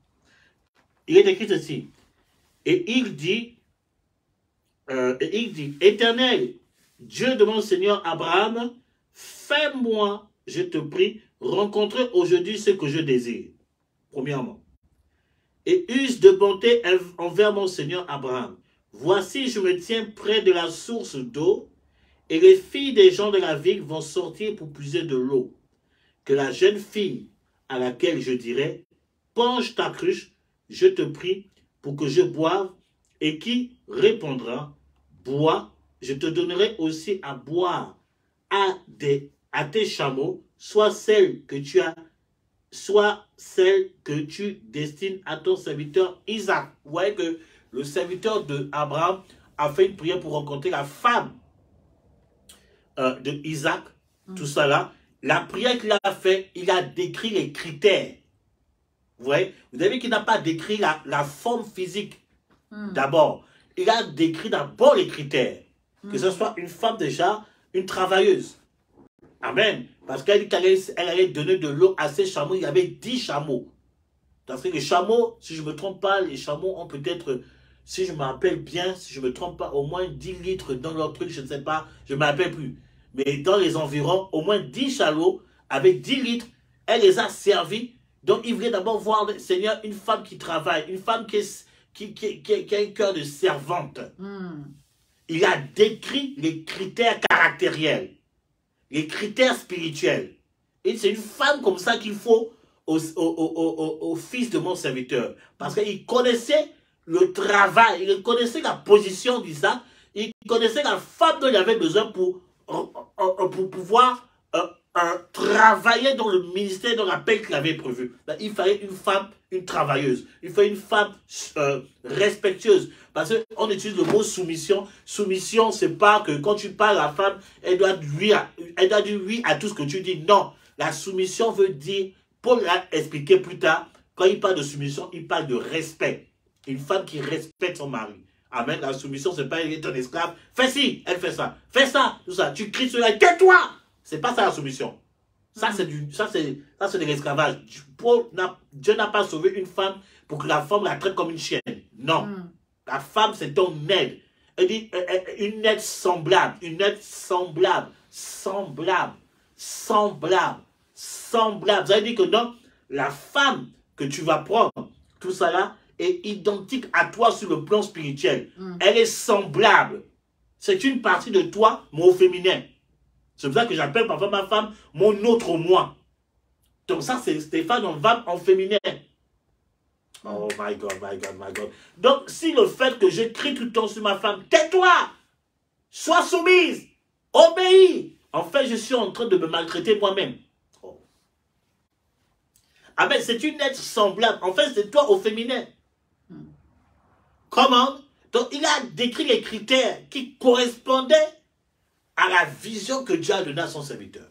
Il est écrit ceci. Et il dit, Éternel, Dieu de mon Seigneur Abraham, fais-moi, je te prie, rencontrer aujourd'hui ce que je désire. Premièrement. Et use de bonté envers mon Seigneur Abraham. Voici, je me tiens près de la source d'eau, et les filles des gens de la ville vont sortir pour puiser de l'eau. Que la jeune fille à laquelle je dirai, penche ta cruche, je te prie, pour que je boive, et qui répondra, bois, je te donnerai aussi à boire à tes chameaux, soit celle que tu as, soit celle que tu destines à ton serviteur Isaac. Vous voyez que le serviteur d'Abraham a fait une prière pour rencontrer la femme de Isaac, tout ça là. La prière qu'il a fait, il a décrit les critères. Vous voyez, vous avez vu qu'il n'a pas décrit la forme physique d'abord. Il a décrit d'abord les critères. Que ce soit une femme déjà, une travailleuse. Amen. Parce qu'elle dit qu'elle allait donner de l'eau à ses chameaux. Il y avait 10 chameaux. Parce que les chameaux, si je ne me trompe pas, les chameaux ont peut-être, si je me rappelle bien, si je ne me trompe pas, au moins 10 litres dans leur truc, je ne sais pas, je ne me rappelle plus. Mais dans les environs, au moins 10 chameaux avec 10 litres, elle les a servis. Donc il voulait d'abord voir, Seigneur, une femme qui travaille, une femme qui a un cœur de servante. Il a décrit les critères caractériels, les critères spirituels. Et c'est une femme comme ça qu'il faut au fils de mon serviteur. Parce qu'il connaissait le travail, il connaissait la position d'Isaac, il connaissait la femme dont il avait besoin pour pouvoir travailler dans le ministère, dans l'appel qu'il avait prévu. Il fallait une femme, une travailleuse. Il fallait une femme respectueuse. Parce qu'on utilise le mot soumission. Soumission, c'est pas que quand tu parles à la femme, elle doit dire oui à tout ce que tu dis. Non. La soumission veut dire, Paul l'a expliqué plus tard, quand il parle de soumission, il parle de respect. Une femme qui respecte son mari. Amen. La soumission, c'est pas elle est ton esclave. Fais ci, elle fait ça. Fais ça, tout ça. Tu cries cela, tais-toi. C'est pas ça la soumission. Ça, c'est de l'esclavage. Dieu n'a pas sauvé une femme pour que la femme la traite comme une chienne. Non. La femme, c'est ton aide. Elle dit une aide semblable. Une aide semblable. Semblable. Semblable. Semblable. Ça veut dire que non, la femme que tu vas prendre, tout ça là, est identique à toi sur le plan spirituel. Elle est semblable. C'est une partie de toi, mais au féminin. C'est pour ça que j'appelle parfois ma femme mon autre moi. Donc ça, c'est Stéphane en féminin. Oh my God, my God, my God. Donc si le fait que je crie tout le temps sur ma femme, tais-toi, sois soumise, obéis. En fait, je suis en train de me maltraiter moi-même. Oh. Ah ben, c'est une être semblable. En fait, c'est toi au féminin. Comment? Donc il a décrit les critères qui correspondaient à la vision que Dieu a donnée à son serviteur.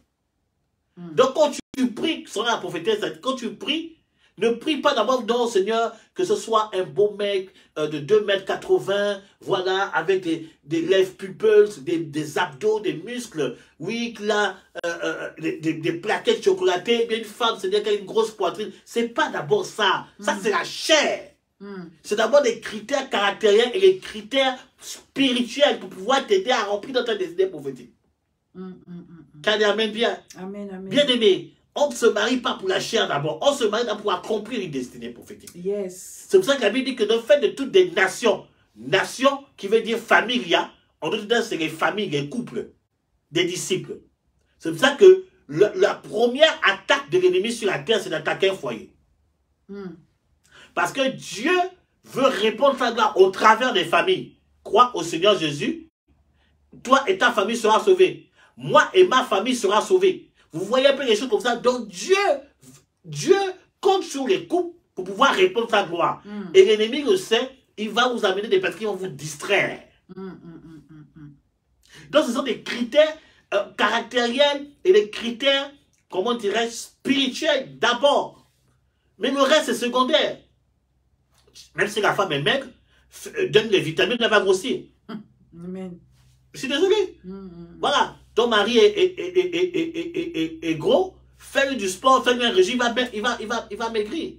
Donc quand tu pries, selon la prophétesse, quand tu pries, ne prie pas d'abord, non Seigneur, que ce soit un beau mec de 2,80 m, voilà, avec des lèvres pulpeuses, des abdos, des muscles, oui, là, des plaquettes chocolatées, bien une femme, Seigneur, qui a une grosse poitrine. C'est pas d'abord ça. Ça, c'est la chair. C'est d'abord des critères caractériels et les critères spirituels pour pouvoir t'aider à remplir dans ta destinée prophétique. Qu'elle amène bien. Amen, amen. Bien aimé, on ne se marie pas pour la chair d'abord, on se marie pour accomplir une destinée prophétique. Yes. C'est pour ça que la Bible dit que nous faisons de toutes des nations. Nation qui veut dire familia, en d'autres termes, c'est les familles, les couples, des disciples. C'est pour ça que la première attaque de l'ennemi sur la terre, c'est d'attaquer un foyer. Parce que Dieu veut répondre sa gloire au travers des familles. Crois au Seigneur Jésus, toi et ta famille sera sauvée. Moi et ma famille sera sauvée. Vous voyez un peu les choses comme ça. Donc Dieu compte sur les couples pour pouvoir répondre sa gloire. Et l'ennemi le sait, il va vous amener des personnes qui vont vous distraire. Donc ce sont des critères caractériels et des critères, comment dirais-je, spirituels d'abord. Mais le reste c'est secondaire. Même si la femme est maigre, donne les vitamines, elle va grossir. Amen. Je suis désolé. Voilà. Ton mari est gros, fais-lui du sport, fais-lui un régime, il va maigrir.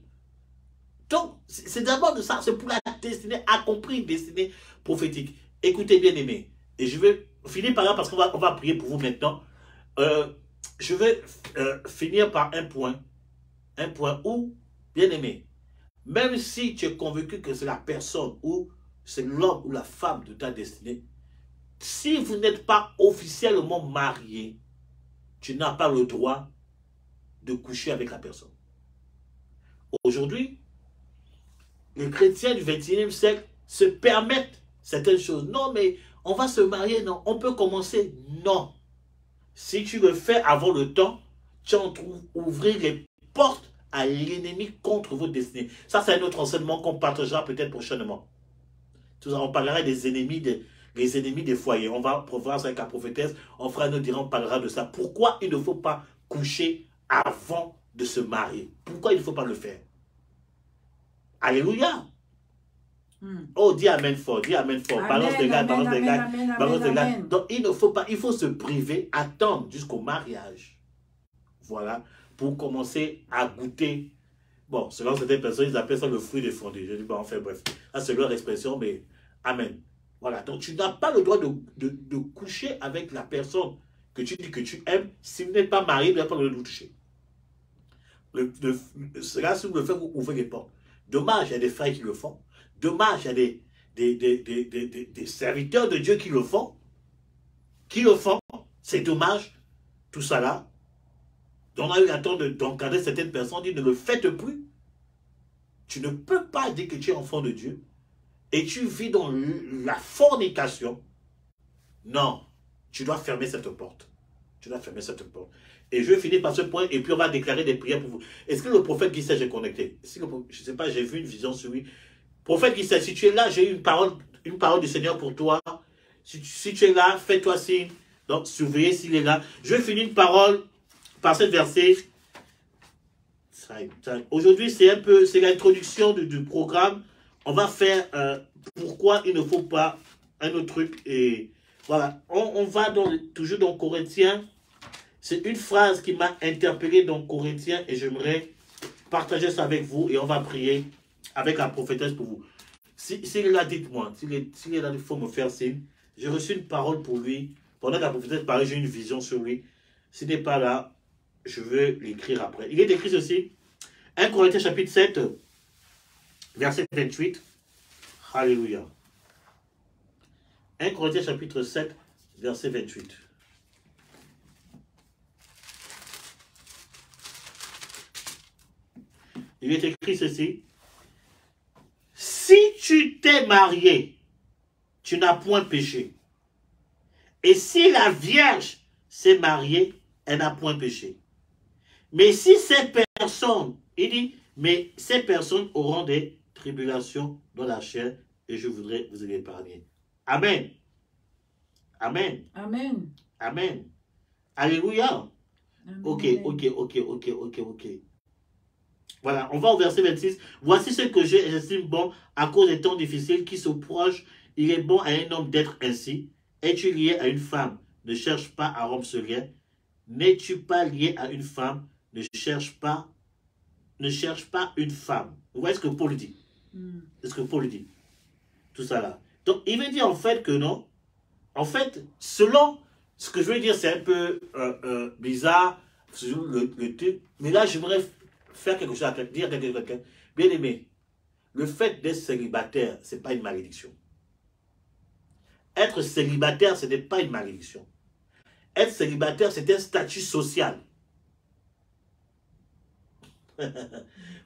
Donc, c'est d'abord de ça, c'est pour la destinée, accomplir une destinée prophétique. Écoutez bien aimé, et je vais finir par là parce qu'on va prier pour vous maintenant. Je vais finir par un point où, bien aimé, même si tu es convaincu que c'est la personne ou c'est l'homme ou la femme de ta destinée, si vous n'êtes pas officiellement marié, tu n'as pas le droit de coucher avec la personne. Aujourd'hui, les chrétiens du 21e siècle se permettent certaines choses. Non, mais on va se marier, non. On peut commencer, non. Si tu le fais avant le temps, tu en trouves ouvrir les portes à l'ennemi contre votre destinée. Ça, c'est un autre enseignement qu'on partagera peut-être prochainement. On parlera des ennemis les ennemis des foyers. On va voir ça avec la prophétesse. On fera un autre direct, on parlera de ça. Pourquoi il ne faut pas coucher avant de se marier? Pourquoi il ne faut pas le faire? Alléluia. Oh, dis amen fort, dis amen fort. Balance des gars, balance des gars, balance des gars. Donc, il ne faut pas, il faut se priver, attendre jusqu'au mariage. Voilà, pour commencer à goûter. Bon, selon certaines personnes, ils appellent ça le fruit défendu. Je dis, bah, enfin, bref. Ça, c'est leur expression, mais amen. Voilà, donc tu n'as pas le droit de coucher avec la personne que tu dis que tu aimes. Si vous n'êtes pas marié, vous n'avez pas le droit de toucher. Cela, si vous le faites, vous ouvrez les portes. Dommage, il y a des frères qui le font. Dommage, il y a des serviteurs de Dieu qui le font. C'est dommage, tout ça là. On a eu le temps d'encadrer certaines personnes, dit ne le faites plus. Tu ne peux pas dire que tu es enfant de Dieu et tu vis dans la fornication. Non, tu dois fermer cette porte. Tu dois fermer cette porte. Et je vais finir par ce point et puis on va déclarer des prières pour vous. Est-ce que le prophète Guy est connecté? Je ne sais pas, j'ai vu une vision sur lui. Prophète Guy, si tu es là, j'ai une parole du Seigneur pour toi. Si tu es là, fais-toi signe. Donc, surveillez s'il est là. Je vais finir une parole par ce verset. Aujourd'hui, c'est l'introduction du programme. On va faire pourquoi il ne faut pas un autre truc. Et voilà, on va toujours dans Corinthiens. C'est une phrase qui m'a interpellé dans Corinthiens et j'aimerais partager ça avec vous et on va prier avec la prophétesse pour vous. S'il est là, dites-moi. S'il est là, il faut me faire signe. J'ai reçu une parole pour lui. Pendant que la prophétesse parlait, j'ai une vision sur lui. S'il n'est pas là, je vais l'écrire après. Il est écrit ceci. 1 Corinthiens chapitre 7, verset 28. Alléluia. 1 Corinthiens chapitre 7, verset 28. Il est écrit ceci. Si tu t'es marié, tu n'as point péché. Et si la Vierge s'est mariée, elle n'a point péché. Mais si ces personnes, il dit, mais ces personnes auront des tribulations dans la chair et je voudrais vous épargner. Amen. Amen. Amen. Amen. Alléluia. Ok. Voilà, on va au verset 26. Voici ce que j'estime bon à cause des temps difficiles qui se prochent. Il est bon à un homme d'être ainsi. Es-tu lié à une femme? Ne cherche pas à rompre ce lien. N'es-tu pas lié à une femme? Ne cherche pas une femme. Vous voyez ce que Paul dit? C'est ce que Paul dit. Tout ça là. Donc, il veut dire en fait que non. En fait, selon ce que je veux dire, c'est un peu bizarre. Le truc. Mais là, j'aimerais faire quelque chose à dire à quelqu'un. Bien aimé, le fait d'être célibataire, ce n'est pas une malédiction. Être célibataire, ce n'est pas une malédiction. Être célibataire, c'est un statut social.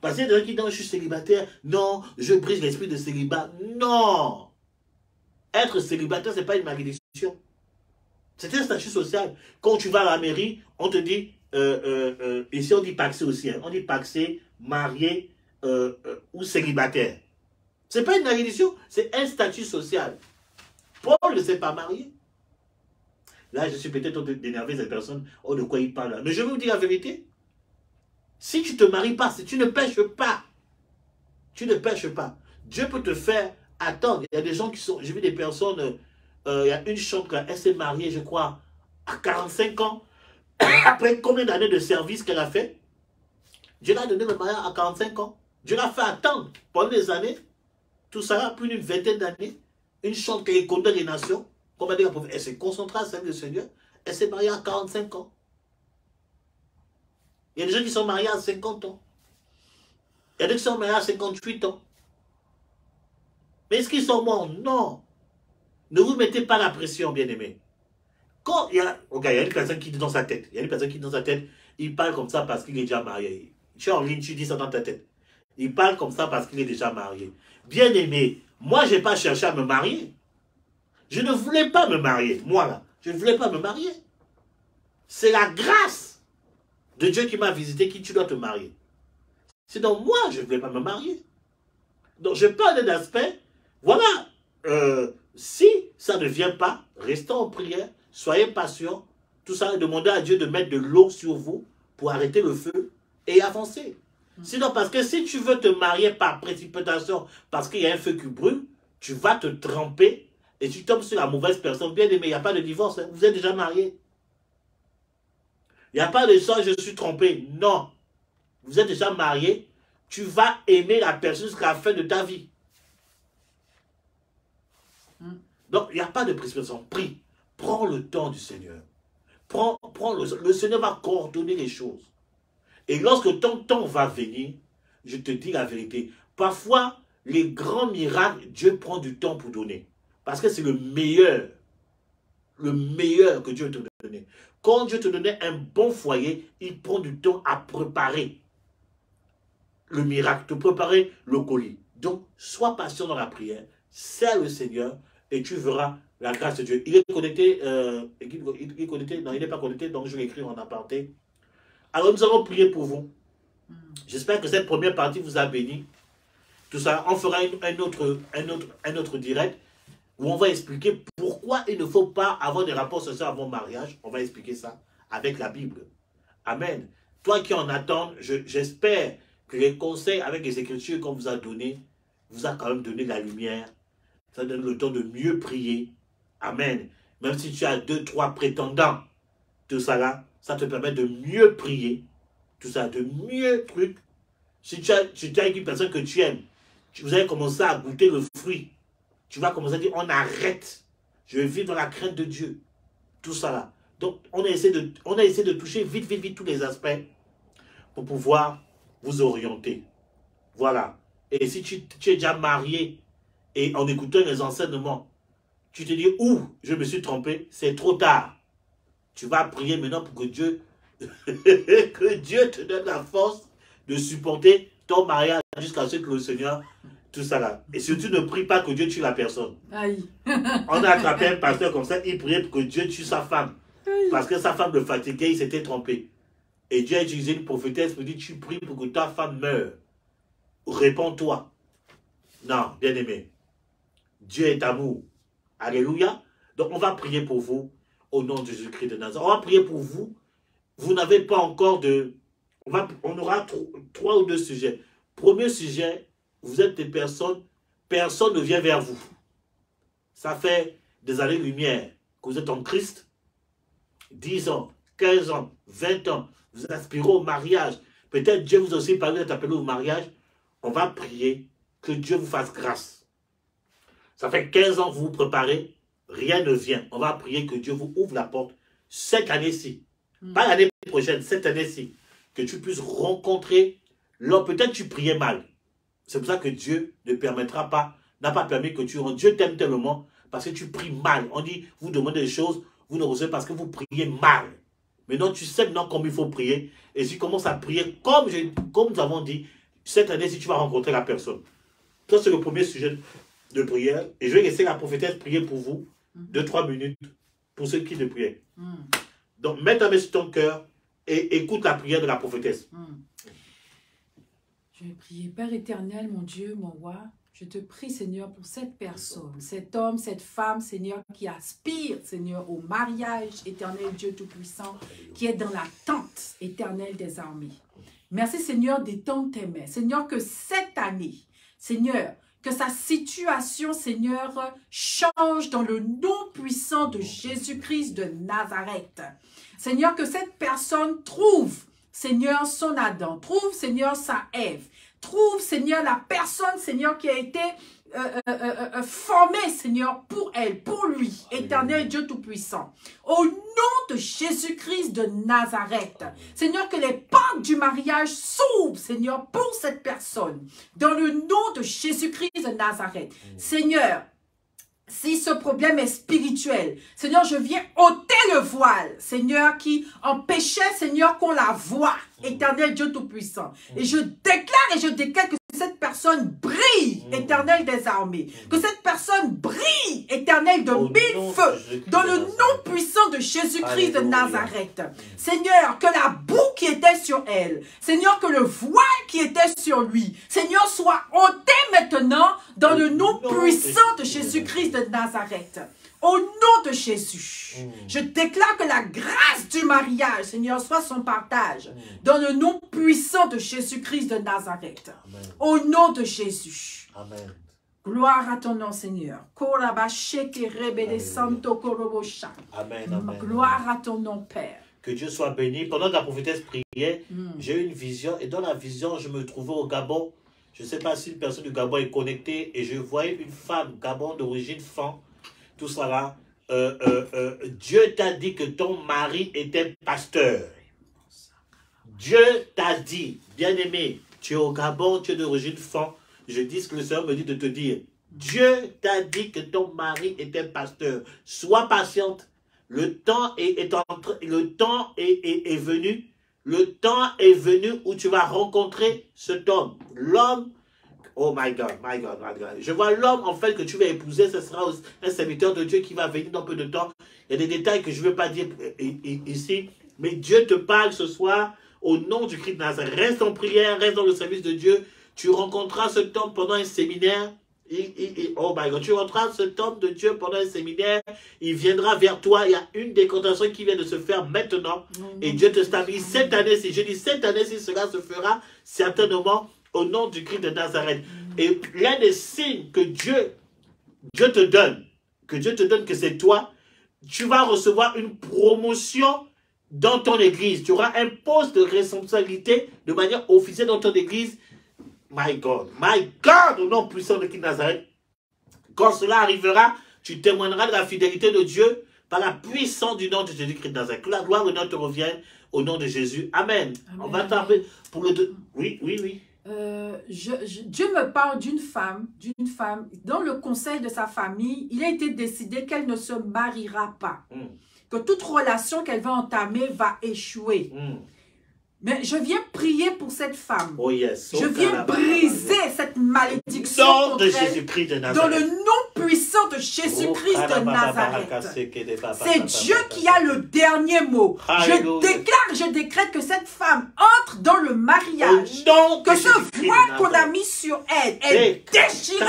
Parce qu'il y a des gens qui disent, je suis célibataire. Non, je brise l'esprit de célibat. Non. Être célibataire, ce n'est pas une malédiction. C'est un statut social. Quand tu vas à la mairie, on te dit, ici on dit paxé aussi, hein, on dit paxé, marié ou célibataire. Ce n'est pas une malédiction, c'est un statut social. Paul ne s'est pas marié. Là, je suis peut-être d'énerver cette personne. Oh, de quoi il parle là? Mais je vais vous dire la vérité. Si tu ne te maries pas, si tu ne pêches pas, tu ne pêches pas. Dieu peut te faire attendre. Il y a des gens qui sont... J'ai vu des personnes... il y a une chambre, elle s'est mariée, je crois, à 45 ans. Après combien d'années de service qu'elle a fait? Dieu l'a donné le mariage à 45 ans. Dieu l'a fait attendre pendant des années. Tout ça, plus d'une vingtaine d'années. Une chambre qui est condamnée les nations. Comme elle dit, elle s'est concentrée à servir le Seigneur. Elle s'est mariée à 45 ans. Il y a des gens qui sont mariés à 50 ans. Il y a des gens qui sont mariés à 58 ans. Mais est-ce qu'ils sont morts? Non. Ne vous mettez pas la pression, bien-aimés. Quand il y a... Okay, il y a une personne qui dit dans sa tête. Il y a une personne qui dit dans sa tête, il parle comme ça parce qu'il est déjà marié. Tu es en ligne, tu dis ça dans ta tête. Il parle comme ça parce qu'il est déjà marié. Bien-aimé, moi, je n'ai pas cherché à me marier. Je ne voulais pas me marier. Moi, là, je ne voulais pas me marier. C'est la grâce de Dieu qui m'a visité qui tu dois te marier. Sinon, moi, je ne voulais pas me marier. Donc, je parle d'aspect. Voilà. Si ça ne vient pas, restons en prière, soyez patients, tout ça, demandez à Dieu de mettre de l'eau sur vous pour arrêter le feu et avancer. Sinon, parce que si tu veux te marier par précipitation, parce qu'il y a un feu qui brûle, tu vas te tremper et tu tombes sur la mauvaise personne. Bien aimé, il n'y a pas de divorce, hein. Vous êtes déjà marié. Il n'y a pas de ça, je suis trompé. Non. Vous êtes déjà marié, tu vas aimer la personne jusqu'à la fin de ta vie. Donc, il n'y a pas de précipitation. Prie. Prends le temps du Seigneur. Le Seigneur va coordonner les choses. Et lorsque ton temps va venir, je te dis la vérité, parfois, les grands miracles, Dieu prend du temps pour donner. Parce que c'est le meilleur que Dieu te donne. Quand Dieu te donnait un bon foyer, il prend du temps à préparer le miracle, te préparer le colis. Donc, sois patient dans la prière, sers le Seigneur, et tu verras la grâce de Dieu. Il est connecté, il est connecté, non, il n'est pas connecté, donc je vais écrire en aparté. Alors nous allons prier pour vous. J'espère que cette première partie vous a béni. Tout ça, on fera un autre direct où on va expliquer pourquoi il ne faut pas avoir des rapports sociaux avant le mariage. On va expliquer ça avec la Bible. Amen. Toi qui en attends, j'espère que les conseils avec les Écritures qu'on vous a donnés vous a quand même donné la lumière. Ça donne le temps de mieux prier. Amen. Même si tu as 2, 3 prétendants, tout ça là, ça te permet de mieux prier. Tout ça, de mieux truc. Si tu as une personne que tu aimes, vous allez commencer à goûter le fruit. Tu vas commencer à dire, on arrête. Je vais vivre dans la crainte de Dieu. Tout ça là. Donc, on a essayé de toucher vite tous les aspects pour pouvoir vous orienter. Voilà. Et si tu es déjà marié et en écoutant les enseignements, tu te dis, je me suis trompé, c'est trop tard. Tu vas prier maintenant pour que Dieu, que Dieu te donne la force de supporter ton mariage jusqu'à ce que le Seigneur, tout ça là. Et surtout, ne prie pas que Dieu tue la personne. Aïe. On a attrapé un pasteur comme ça, il priait pour que Dieu tue sa femme. Aïe. Parce que sa femme le fatiguait, il s'était trompé. Et Dieu a utilisé une prophétesse pour dire, tu pries pour que ta femme meure. Réponds-toi. Non, bien-aimé. Dieu est amour. Alléluia. Donc, on va prier pour vous. au nom de Jésus-Christ de Nazareth. On va prier pour vous. Vous n'avez pas encore de... On aura 3 ou 2 sujets. Premier sujet, vous êtes des personnes, personne ne vient vers vous. Ça fait des années-lumière que vous êtes en Christ. 10 ans, 15 ans, 20 ans, vous aspirez au mariage. Peut-être Dieu vous a aussi parlé d'être appelé au mariage. On va prier que Dieu vous fasse grâce. Ça fait 15 ans que vous vous préparez, rien ne vient. On va prier que Dieu vous ouvre la porte cette année-ci. Pas l'année prochaine, cette année-ci. Que tu puisses rencontrer l'homme. Peut-être tu priais mal. C'est pour ça que Dieu ne permettra pas, n'a pas permis que tu rentres. Dieu t'aime tellement parce que tu pries mal. On dit, vous demandez des choses, vous ne recevez parce que vous priez mal. Maintenant, tu sais maintenant comment il faut prier. Et si tu commences à prier comme nous avons dit, cette année, si tu vas rencontrer la personne. Ça, c'est le premier sujet de prière. Et je vais laisser la prophétesse prier pour vous 2-3 minutes pour ceux qui ne priaient. Donc, mets ta main sur ton cœur et écoute la prière de la prophétesse. Je vais prier. Père éternel, mon Dieu, mon roi, je te prie, Seigneur, pour cette personne, cet homme, cette femme, Seigneur, qui aspire, Seigneur, au mariage, éternel Dieu Tout-Puissant, qui est dans l'attente éternelle des armées. Merci, Seigneur, d'étendre tes mains. Seigneur, que cette année, Seigneur, que sa situation, Seigneur, change dans le nom puissant de Jésus-Christ de Nazareth. Seigneur, que cette personne trouve, Seigneur, son Adam, trouve, Seigneur, sa Ève, trouve, Seigneur, la personne, Seigneur, qui a été formée, Seigneur, pour elle, pour lui, éternel Dieu Tout-Puissant. Au nom de Jésus-Christ de Nazareth, Seigneur, que les portes du mariage s'ouvrent, Seigneur, pour cette personne, dans le nom de Jésus-Christ de Nazareth. Seigneur, si ce problème est spirituel, Seigneur, je viens ôter le voile, Seigneur, qui empêchait, Seigneur, qu'on la voie, éternel Dieu Tout-Puissant. Et je déclare que cette personne brille, éternel des armées. Que cette personne brille, éternel de mille feux, dans le nom puissant de Jésus-Christ de Nazareth. Seigneur, que la boue qui était sur elle, Seigneur, que le voile qui était sur lui, Seigneur, soit ôté maintenant dans le nom puissant de Jésus-Christ de Nazareth. Au nom de Jésus, je déclare que la grâce du mariage, Seigneur, soit son partage. Dans le nom puissant de Jésus-Christ de Nazareth. Amen. Au nom de Jésus. Amen. Gloire à ton nom, Seigneur. Amen. Gloire à ton nom, Père. Que Dieu soit béni. Pendant que la prophétesse priait, j'ai eu une vision. Et dans la vision, je me trouvais au Gabon. Je ne sais pas si une personne du Gabon est connectée. Et je voyais une femme Gabon d'origine fan. Tout ça là, Dieu t'a dit que ton mari était pasteur. Dieu t'a dit, bien-aimé, tu es au Gabon, tu es d'origine fan. Je dis ce que le Seigneur me dit de te dire. Dieu t'a dit que ton mari était pasteur. Sois patiente. Le temps est venu. Le temps est venu où tu vas rencontrer cet homme. L'homme. Oh my God, my God, my God. Je vois l'homme, en fait, que tu vas épouser. Ce sera un serviteur de Dieu qui va venir dans peu de temps. Il y a des détails que je ne veux pas dire ici. Mais Dieu te parle ce soir au nom du Christ de Nazareth. Reste en prière, reste dans le service de Dieu. Tu rencontreras cet homme pendant un séminaire. Oh my God, tu rencontreras cet homme de Dieu pendant un séminaire. Il viendra vers toi. Il y a une décontraction qui vient de se faire maintenant. Et Dieu te stabilise cette année-ci. Je dis cette année-ci, cela se fera certainement au nom du Christ de Nazareth. Et l'un des signes que Dieu te donne, que c'est toi, tu vas recevoir une promotion dans ton église. Tu auras un poste de responsabilité de manière officielle dans ton église. My God, au nom puissant de Christ de Nazareth. Quand cela arrivera, tu témoigneras de la fidélité de Dieu par la puissance du nom de Jésus-Christ de Nazareth. Que la gloire et l'honneur te reviennent au nom de Jésus. Amen. On va taper pour le deux. Oui. Dieu me parle d'une femme, dans le conseil de sa famille, il a été décidé qu'elle ne se mariera pas. Que toute relation qu'elle va entamer va échouer. Mais je viens prier pour cette femme. Oh yes. Je viens briser cette malédiction Nom contre de elle, Jésus-Christ de dans Nazareth. le nom puissant de Jésus-Christ de Nazareth. C'est Dieu qui a le dernier mot. Je décrète que cette femme entre dans le mariage. Que ce voile qu'on a mis sur elle est déchiré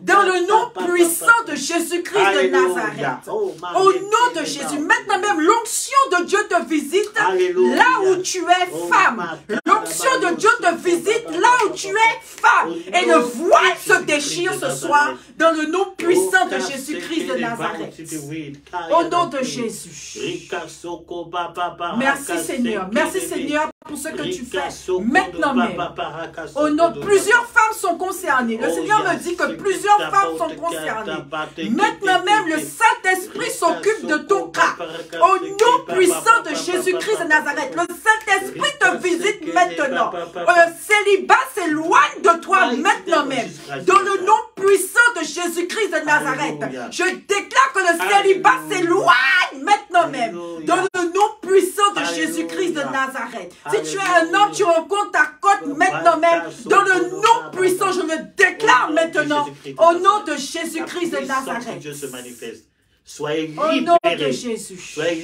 dans le nom puissant de Jésus-Christ de Nazareth. Au nom de Jésus. Maintenant même, l'onction de Dieu te visite là où tu es femme. L'onction de Dieu te visite là où tu es femme. Et le voile se déchire ce soir dans le nom puissant de Jésus-Christ de Nazareth. Au nom de Jésus. Merci Seigneur. Merci Seigneur pour ce que tu fais maintenant même. Au nom, plusieurs femmes sont concernées. Le Seigneur me dit que plusieurs femmes sont concernées. Maintenant même, le Saint-Esprit s'occupe de ton cas. Au nom puissant de Jésus-Christ de Nazareth, le Saint-Esprit te visite maintenant. Le célibat s'éloigne de toi maintenant même. Dans le nom puissant de Jésus-Christ de Nazareth, je déclare que le célibat s'éloigne maintenant même. Dans le nom puissant de Jésus-Christ de Nazareth. Si tu es un homme, tu rencontres ta côte maintenant même. Dans le nom puissant, je le déclare maintenant. Au nom de Jésus-Christ de Nazareth. Dieu se manifeste. Soyez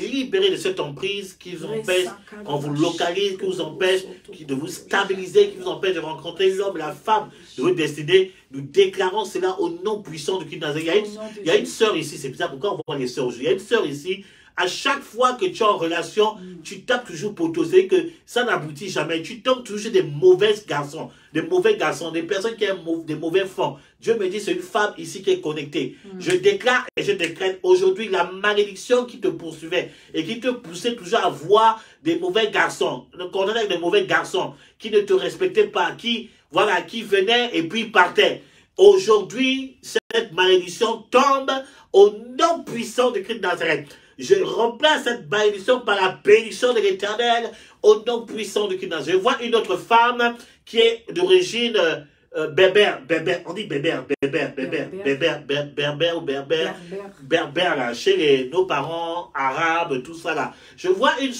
libérés de cette emprise qui vous empêche, quand vous localisez, qui vous empêche de vous stabiliser, qui vous empêche de rencontrer l'homme, la femme de votre destinée. Nous déclarons cela au nom puissant de Christ Nazareth. Il y a une sœur ici, c'est bizarre, pourquoi on voit les sœurs aujourd'hui? Il y a une sœur ici. À chaque fois que tu es en relation, tu tapes toujours pour t'oser que ça n'aboutit jamais. Tu tombes toujours des mauvais garçons, des personnes qui aiment des mauvais fonds. Dieu me dit, c'est une femme ici qui est connectée. Je déclare et je décrète aujourd'hui la malédiction qui te poursuivait et qui te poussait toujours à voir des mauvais garçons, avec des mauvais garçons qui ne te respectaient pas, qui venaient et puis partaient. Aujourd'hui, cette malédiction tombe au nom puissant de Christ de Nazareth. Je remplace cette malédiction par la bénédiction de l'Éternel au nom puissant de Christ de Nazareth. Je vois une autre femme qui est d'origine berbère, on dit berbère là, chez nos parents arabes, tout ça là. Je vois une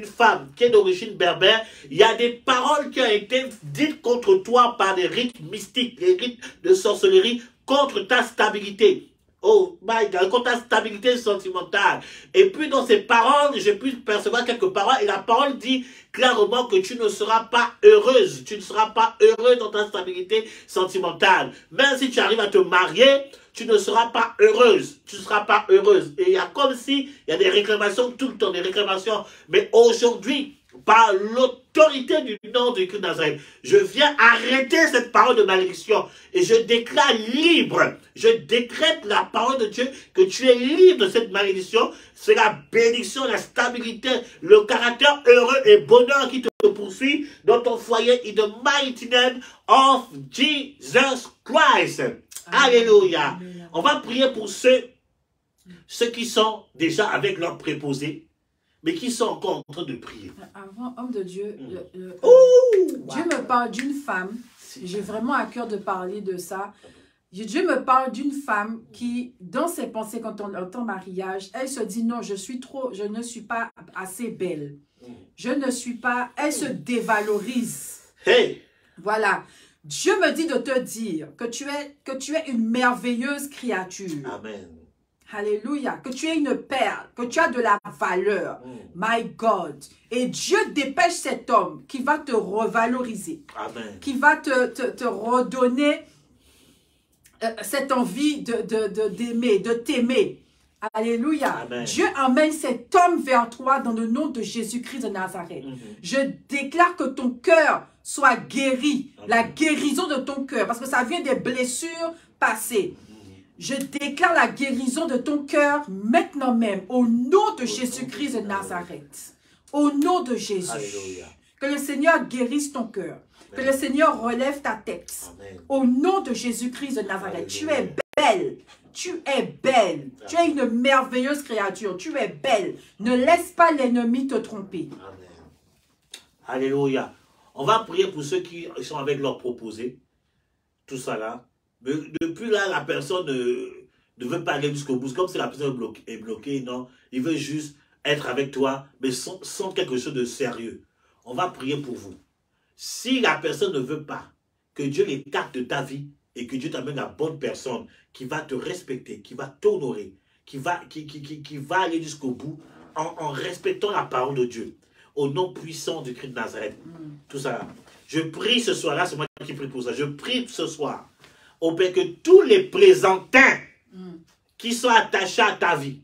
femme qui est d'origine berbère. Il y a des paroles qui ont été dites contre toi par des rites mystiques, des rites de sorcellerie contre ta stabilité. Oh my God, contre ta stabilité sentimentale. Et puis dans ces paroles, j'ai pu percevoir quelques paroles. Et la parole dit clairement que tu ne seras pas heureuse. Tu ne seras pas heureuse dans ta stabilité sentimentale. Même si tu arrives à te marier, tu ne seras pas heureuse. Tu ne seras pas heureuse. Et il y a comme si, il y a des réclamations tout le temps, des réclamations. Mais aujourd'hui, par l'autorité du nom de Christ de Nazareth, je viens arrêter cette parole de malédiction et je déclare libre. Je décrète la parole de Dieu que tu es libre de cette malédiction. C'est la bénédiction, la stabilité, le caractère heureux et bonheur qui te poursuit dans ton foyer in the mighty name of Jesus Christ. Alléluia. On va prier pour ceux qui sont déjà avec leur préposé, mais qui sont encore en train de prier. Avant, homme de Dieu, Dieu me parle d'une femme. J'ai vraiment à cœur de parler de ça. Dieu me parle d'une femme qui, dans ses pensées, quand on entend mariage, elle se dit non, je ne suis pas assez belle. Je ne suis pas, elle se dévalorise. Hey. Voilà. Dieu me dit de te dire que tu es une merveilleuse créature. Amen. Alléluia. Que tu es une perle, que tu as de la valeur. My God. Et Dieu dépêche cet homme qui va te revaloriser. Amen. Qui va te redonner cette envie d'aimer, de t'aimer. Alléluia. Amen. Dieu emmène cet homme vers toi dans le nom de Jésus-Christ de Nazareth. Je déclare que ton cœur soit guéri. Amen. La guérison de ton cœur. Parce que ça vient des blessures passées. Je déclare la guérison de ton cœur maintenant même, au nom de Jésus-Christ de Nazareth. Au nom de Jésus. Alléluia. Que le Seigneur guérisse ton cœur. Que le Seigneur relève ta tête. Amen. Au nom de Jésus-Christ de Nazareth. Alléluia. Tu es belle. Tu es belle. Amen. Tu es une merveilleuse créature. Tu es belle. Ne laisse pas l'ennemi te tromper. Amen. Alléluia. On va prier pour ceux qui sont avec leur proposé. Tout ça là. Mais depuis là, la personne ne veut pas aller jusqu'au bout. Comme si la personne est bloquée, non. Il veut juste être avec toi, mais sans quelque chose de sérieux. On va prier pour vous. Si la personne ne veut pas que Dieu l'écarte de ta vie et que Dieu t'amène la bonne personne qui va te respecter, qui va t'honorer, qui va aller jusqu'au bout en respectant la parole de Dieu, au nom puissant du Christ de Nazareth. Tout ça. Je prie ce soir-là, c'est moi qui prie pour ça. Je prie ce soir, au Père, que tous les présentants qui sont attachés à ta vie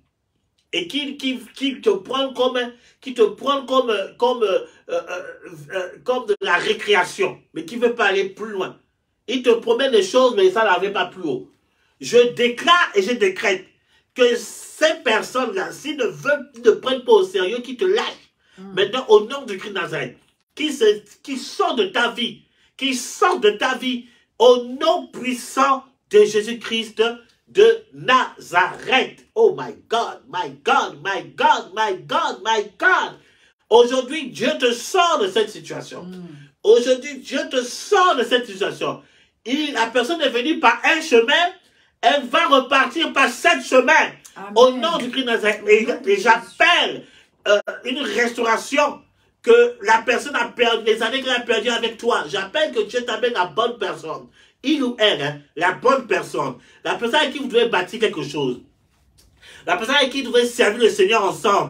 et qui te prennent comme de la récréation, mais qui ne veut pas aller plus loin. Ils te promettent des choses, mais ça n'avait pas plus haut. Je déclare et je décrète que ces personnes-là, s'ils ne prennent pas au sérieux, qui te lâchent, maintenant au nom du Christ de Nazareth, qui sort de ta vie, au nom puissant de Jésus-Christ de Nazareth. Oh my God, my God, my God, my God, my God. Aujourd'hui, Dieu te sort de cette situation. Aujourd'hui, Dieu te sort de cette situation. La personne est venue par un chemin, elle va repartir par 7 chemins. Amen. Au nom du Christ de Nazareth. Et j'appelle une restauration que la personne a perdu, les années qu'elle a perdues avec toi. J'appelle que Dieu t'amène la bonne personne. Il ou elle, hein, la bonne personne. La personne avec qui vous devez bâtir quelque chose. La personne avec qui vous devez servir le Seigneur ensemble.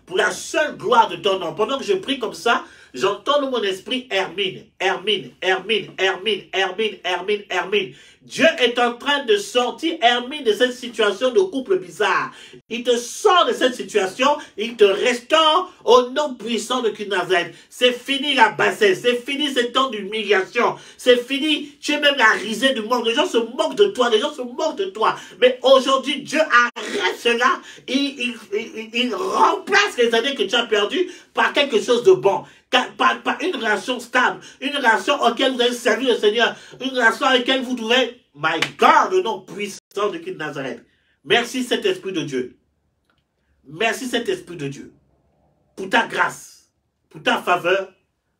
Pour la seule gloire de ton nom. Pendant que je prie comme ça, j'entends dans mon esprit Hermine, Hermine, Hermine, Hermine, Hermine, Hermine, Hermine. Dieu est en train de sortir Hermine de cette situation de couple bizarre. Il te sort de cette situation, il te restaure au nom puissant de Nazareth. C'est fini la bassesse, c'est fini ce temps d'humiliation, c'est fini, tu es même la risée du monde. Les gens se moquent de toi, les gens se moquent de toi. Mais aujourd'hui, Dieu arrête cela, il remplace les années que tu as perdues par quelque chose de bon. Par une relation stable, une relation auquel vous avez servi le Seigneur, une relation avec laquelle vous devez, my God, le nom puissant de Christ de Nazareth. Merci Saint-Esprit de Dieu. Merci Saint-Esprit de Dieu. Pour ta grâce, pour ta faveur,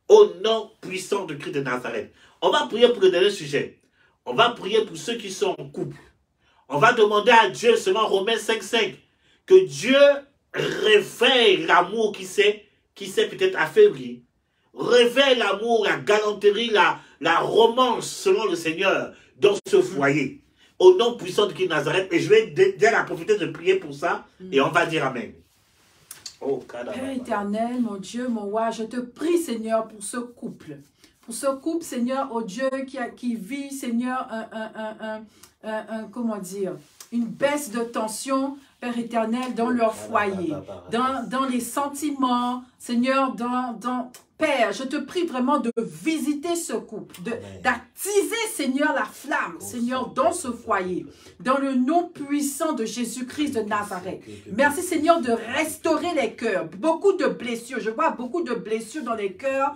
au nom puissant de Christ de Nazareth. On va prier pour le dernier sujet. On va prier pour ceux qui sont en couple. On va demander à Dieu, selon Romains 5,5, que Dieu réveille l'amour qui s'est peut-être affaibli. Réveille l'amour, la galanterie, la romance selon le Seigneur dans ce foyer. Au nom puissant de Christ de Nazareth. Et je vais dire la prophétesse de prier pour ça. Et on va dire Amen. Oh, Père éternel, mon Dieu, mon roi, je te prie, Seigneur, pour ce couple. Pour ce couple, Seigneur, oh Dieu, qui vit, Seigneur, comment dire, une baisse de tension, Père éternel, dans leur foyer, dans les sentiments, Seigneur, Père, je te prie vraiment de visiter ce couple, d'attiser, Seigneur, la flamme, Seigneur, dans ce foyer, dans le nom puissant de Jésus-Christ de Nazareth. Merci, Seigneur, de restaurer les cœurs. Beaucoup de blessures, je vois beaucoup de blessures dans les cœurs.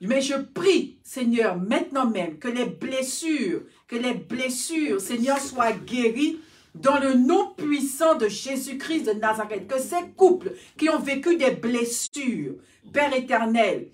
Mais je prie, Seigneur, maintenant même, que les blessures, Seigneur, soient guéries dans le nom puissant de Jésus-Christ de Nazareth. Que ces couples qui ont vécu des blessures, Père éternel,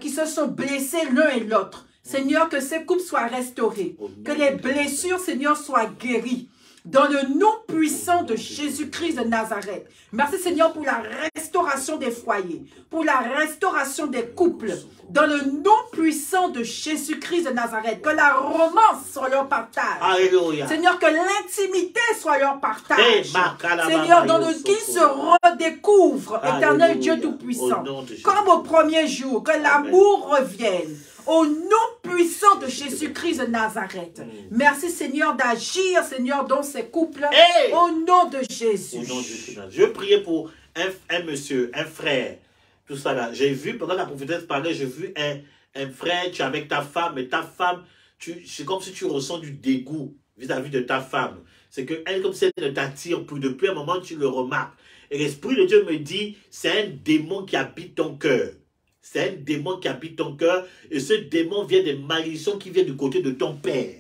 qui se sont blessés l'un et l'autre, Seigneur, que ces couples soient restaurés. Que les blessures, Seigneur, soient guéries. Dans le nom puissant de Jésus-Christ de Nazareth. Merci Seigneur pour la restauration des foyers, pour la restauration des couples. Dans le nom puissant de Jésus-Christ de Nazareth. Que la romance soit leur partage. Alléluia. Seigneur, que l'intimité soit leur partage. Seigneur, dans le qu'ils se redécouvrent, éternel Dieu Tout-Puissant. Comme au premier jour, que l'amour revienne. Au nom puissant de Jésus-Christ de Nazareth. Merci Seigneur d'agir, Seigneur, dans ces couples. Au nom de Jésus. Au nom de Jésus. Je priais pour un monsieur, un frère. Tout ça là. J'ai vu, pendant la prophétesse parlait, j'ai vu un frère, tu es avec ta femme, et ta femme, c'est comme si tu ressens du dégoût vis-à-vis de ta femme. C'est qu'elle, comme si elle ne t'attire plus. Depuis un moment, tu le remarques. Et l'Esprit de Dieu me dit, c'est un démon qui habite ton cœur. C'est un démon qui habite ton cœur. Et ce démon vient des malédictions qui viennent du côté de ton père.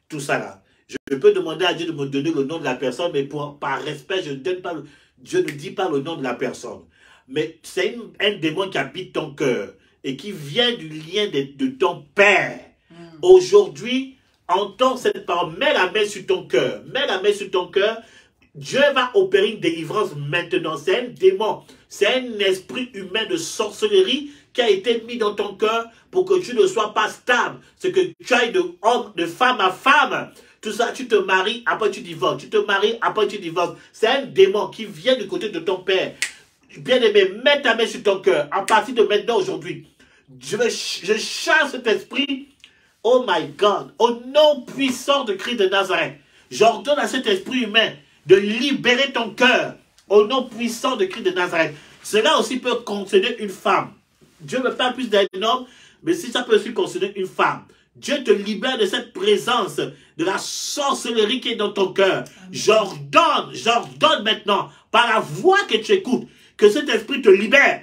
Tout ça là. Je peux demander à Dieu de me donner le nom de la personne, mais par respect, je ne dis pas le nom de la personne. Mais c'est un démon qui habite ton cœur et qui vient du lien de ton père. Aujourd'hui, entends cette parole. Mets la main sur ton cœur. Mets la main sur ton cœur. Dieu va opérer une délivrance maintenant. C'est un démon, c'est un esprit humain de sorcellerie qui a été mis dans ton cœur pour que tu ne sois pas stable. C'est que tu ailles de homme, de femme à femme. Tout ça, tu te maries, après tu divorces. Tu te maries, après tu divorces. C'est un démon qui vient du côté de ton père. Bien-aimé, mets ta main sur ton cœur. À partir de maintenant, aujourd'hui, je chasse cet esprit. Oh my God. Au nom puissant de Christ de Nazareth, j'ordonne à cet esprit humain de libérer ton cœur. Au nom puissant de Christ de Nazareth. Cela aussi peut concerner une femme. Dieu me parle plus d'un homme, mais si ça peut aussi concerner une femme. Dieu te libère de cette présence, de la sorcellerie qui est dans ton cœur. J'ordonne maintenant, par la voix que tu écoutes, que cet esprit te libère.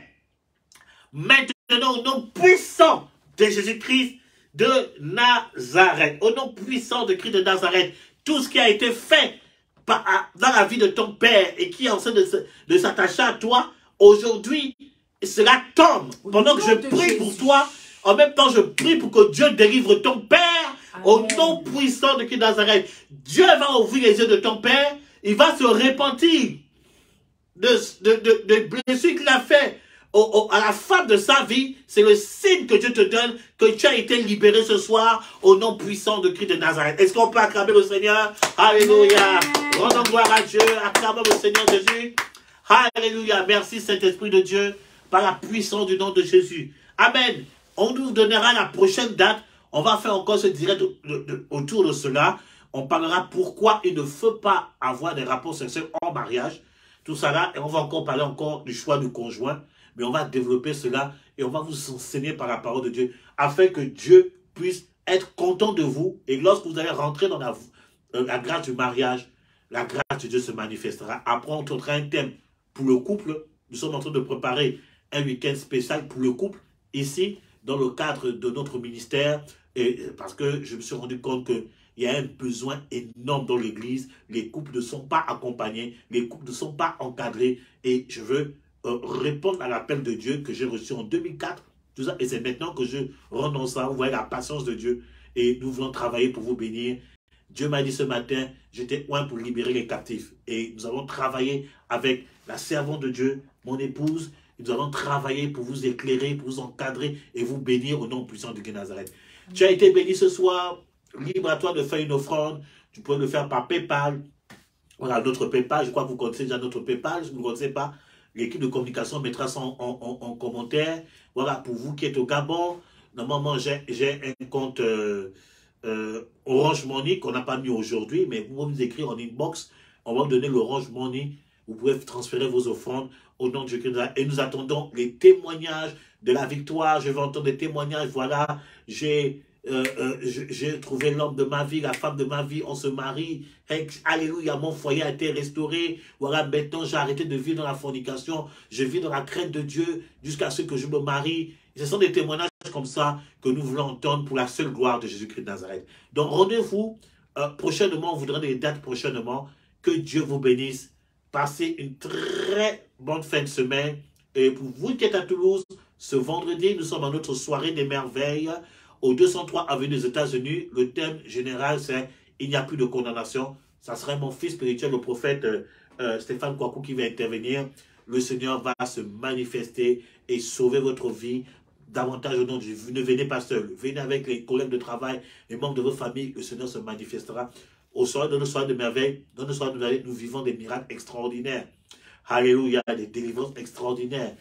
Maintenant, au nom puissant de Jésus-Christ de Nazareth, au nom puissant de Christ de Nazareth, tout ce qui a été fait dans la vie de ton père et qui est en train de s'attacher à toi, aujourd'hui, cela tombe. Pendant que je prie pour toi, en même temps, je prie pour que Dieu délivre ton père. Amen. Au nom puissant de Christ de Nazareth. Dieu va ouvrir les yeux de ton père. Il va se repentir de blessures qu'il a fait à la fin de sa vie. C'est le signe que Dieu te donne que tu as été libéré ce soir au nom puissant de Christ de Nazareth. Est-ce qu'on peut acclamer le Seigneur? Alléluia. Rendons gloire à Dieu. Acclamons le Seigneur Jésus. Alléluia. Merci Saint-Esprit de Dieu par la puissance du nom de Jésus. Amen. On nous donnera la prochaine date. On va faire encore ce direct autour de cela. On parlera pourquoi il ne faut pas avoir des rapports sexuels hors mariage. Tout ça là. Et on va encore parler du choix du conjoint. Mais on va développer cela et on va vous enseigner par la parole de Dieu afin que Dieu puisse être content de vous. Et lorsque vous allez rentrer dans la grâce du mariage, la grâce de Dieu se manifestera. Après, on traitera un thème pour le couple. Nous sommes en train de préparer un week-end spécial pour le couple ici, dans le cadre de notre ministère, et parce que je me suis rendu compte qu'il y a un besoin énorme dans l'Église. Les couples ne sont pas accompagnés, les couples ne sont pas encadrés, et je veux répondre à l'appel de Dieu que j'ai reçu en 2004, tout ça, et c'est maintenant que je renonce ça. Vous voyez la patience de Dieu, et nous voulons travailler pour vous bénir. Dieu m'a dit ce matin, j'étais oint pour libérer les captifs, et nous avons travaillé avec la servante de Dieu, mon épouse. Nous allons travailler pour vous éclairer, pour vous encadrer et vous bénir au nom puissant de Nazareth. Tu as été béni ce soir. Libre à toi de faire une offrande. Tu peux le faire par PayPal. Voilà notre PayPal. Je crois que vous connaissez déjà notre PayPal. Si vous ne connaissez pas, l'équipe de communication mettra ça en commentaire. Voilà, pour vous qui êtes au Gabon. Normalement, j'ai un compte Orange Money qu'on n'a pas mis aujourd'hui, mais vous pouvez nous écrire en inbox. On va vous donner l'Orange Money. Vous pouvez transférer vos offrandes au nom de Dieu. Et nous attendons les témoignages de la victoire. Je vais entendre des témoignages. Voilà, j'ai trouvé l'homme de ma vie, la femme de ma vie. On se marie. Alléluia, mon foyer a été restauré. Voilà, maintenant j'ai arrêté de vivre dans la fornication. Je vis dans la crainte de Dieu jusqu'à ce que je me marie. Ce sont des témoignages comme ça que nous voulons entendre pour la seule gloire de Jésus-Christ de Nazareth. Donc rendez-vous prochainement. On vous donnera des dates prochainement. Que Dieu vous bénisse. Passez une très bonne fin de semaine. Et pour vous qui êtes à Toulouse, ce vendredi, nous sommes à notre soirée des merveilles au 203 avenue des États-Unis. Le thème général, c'est « Il n'y a plus de condamnation ». Ça serait mon fils spirituel, le prophète Stéphane Kouakou qui va intervenir. Le Seigneur va se manifester et sauver votre vie davantage au nom de Dieu. Ne venez pas seul. Venez avec les collègues de travail, les membres de votre famille. Le Seigneur se manifestera. Au soir de nos soirées de merveille, dans nos soirées de merveille, nous vivons des miracles extraordinaires. Alléluia, des délivrances extraordinaires.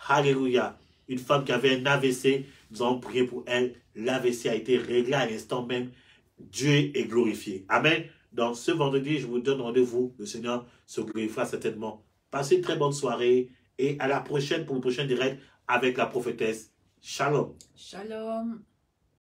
Alléluia. Une femme qui avait un AVC, nous avons prié pour elle. L'AVC a été réglé à l'instant même. Dieu est glorifié. Amen. Donc ce vendredi, je vous donne rendez-vous. Le Seigneur se glorifiera certainement. Passez une très bonne soirée et à la prochaine pour le prochain direct avec la prophétesse. Shalom. Shalom.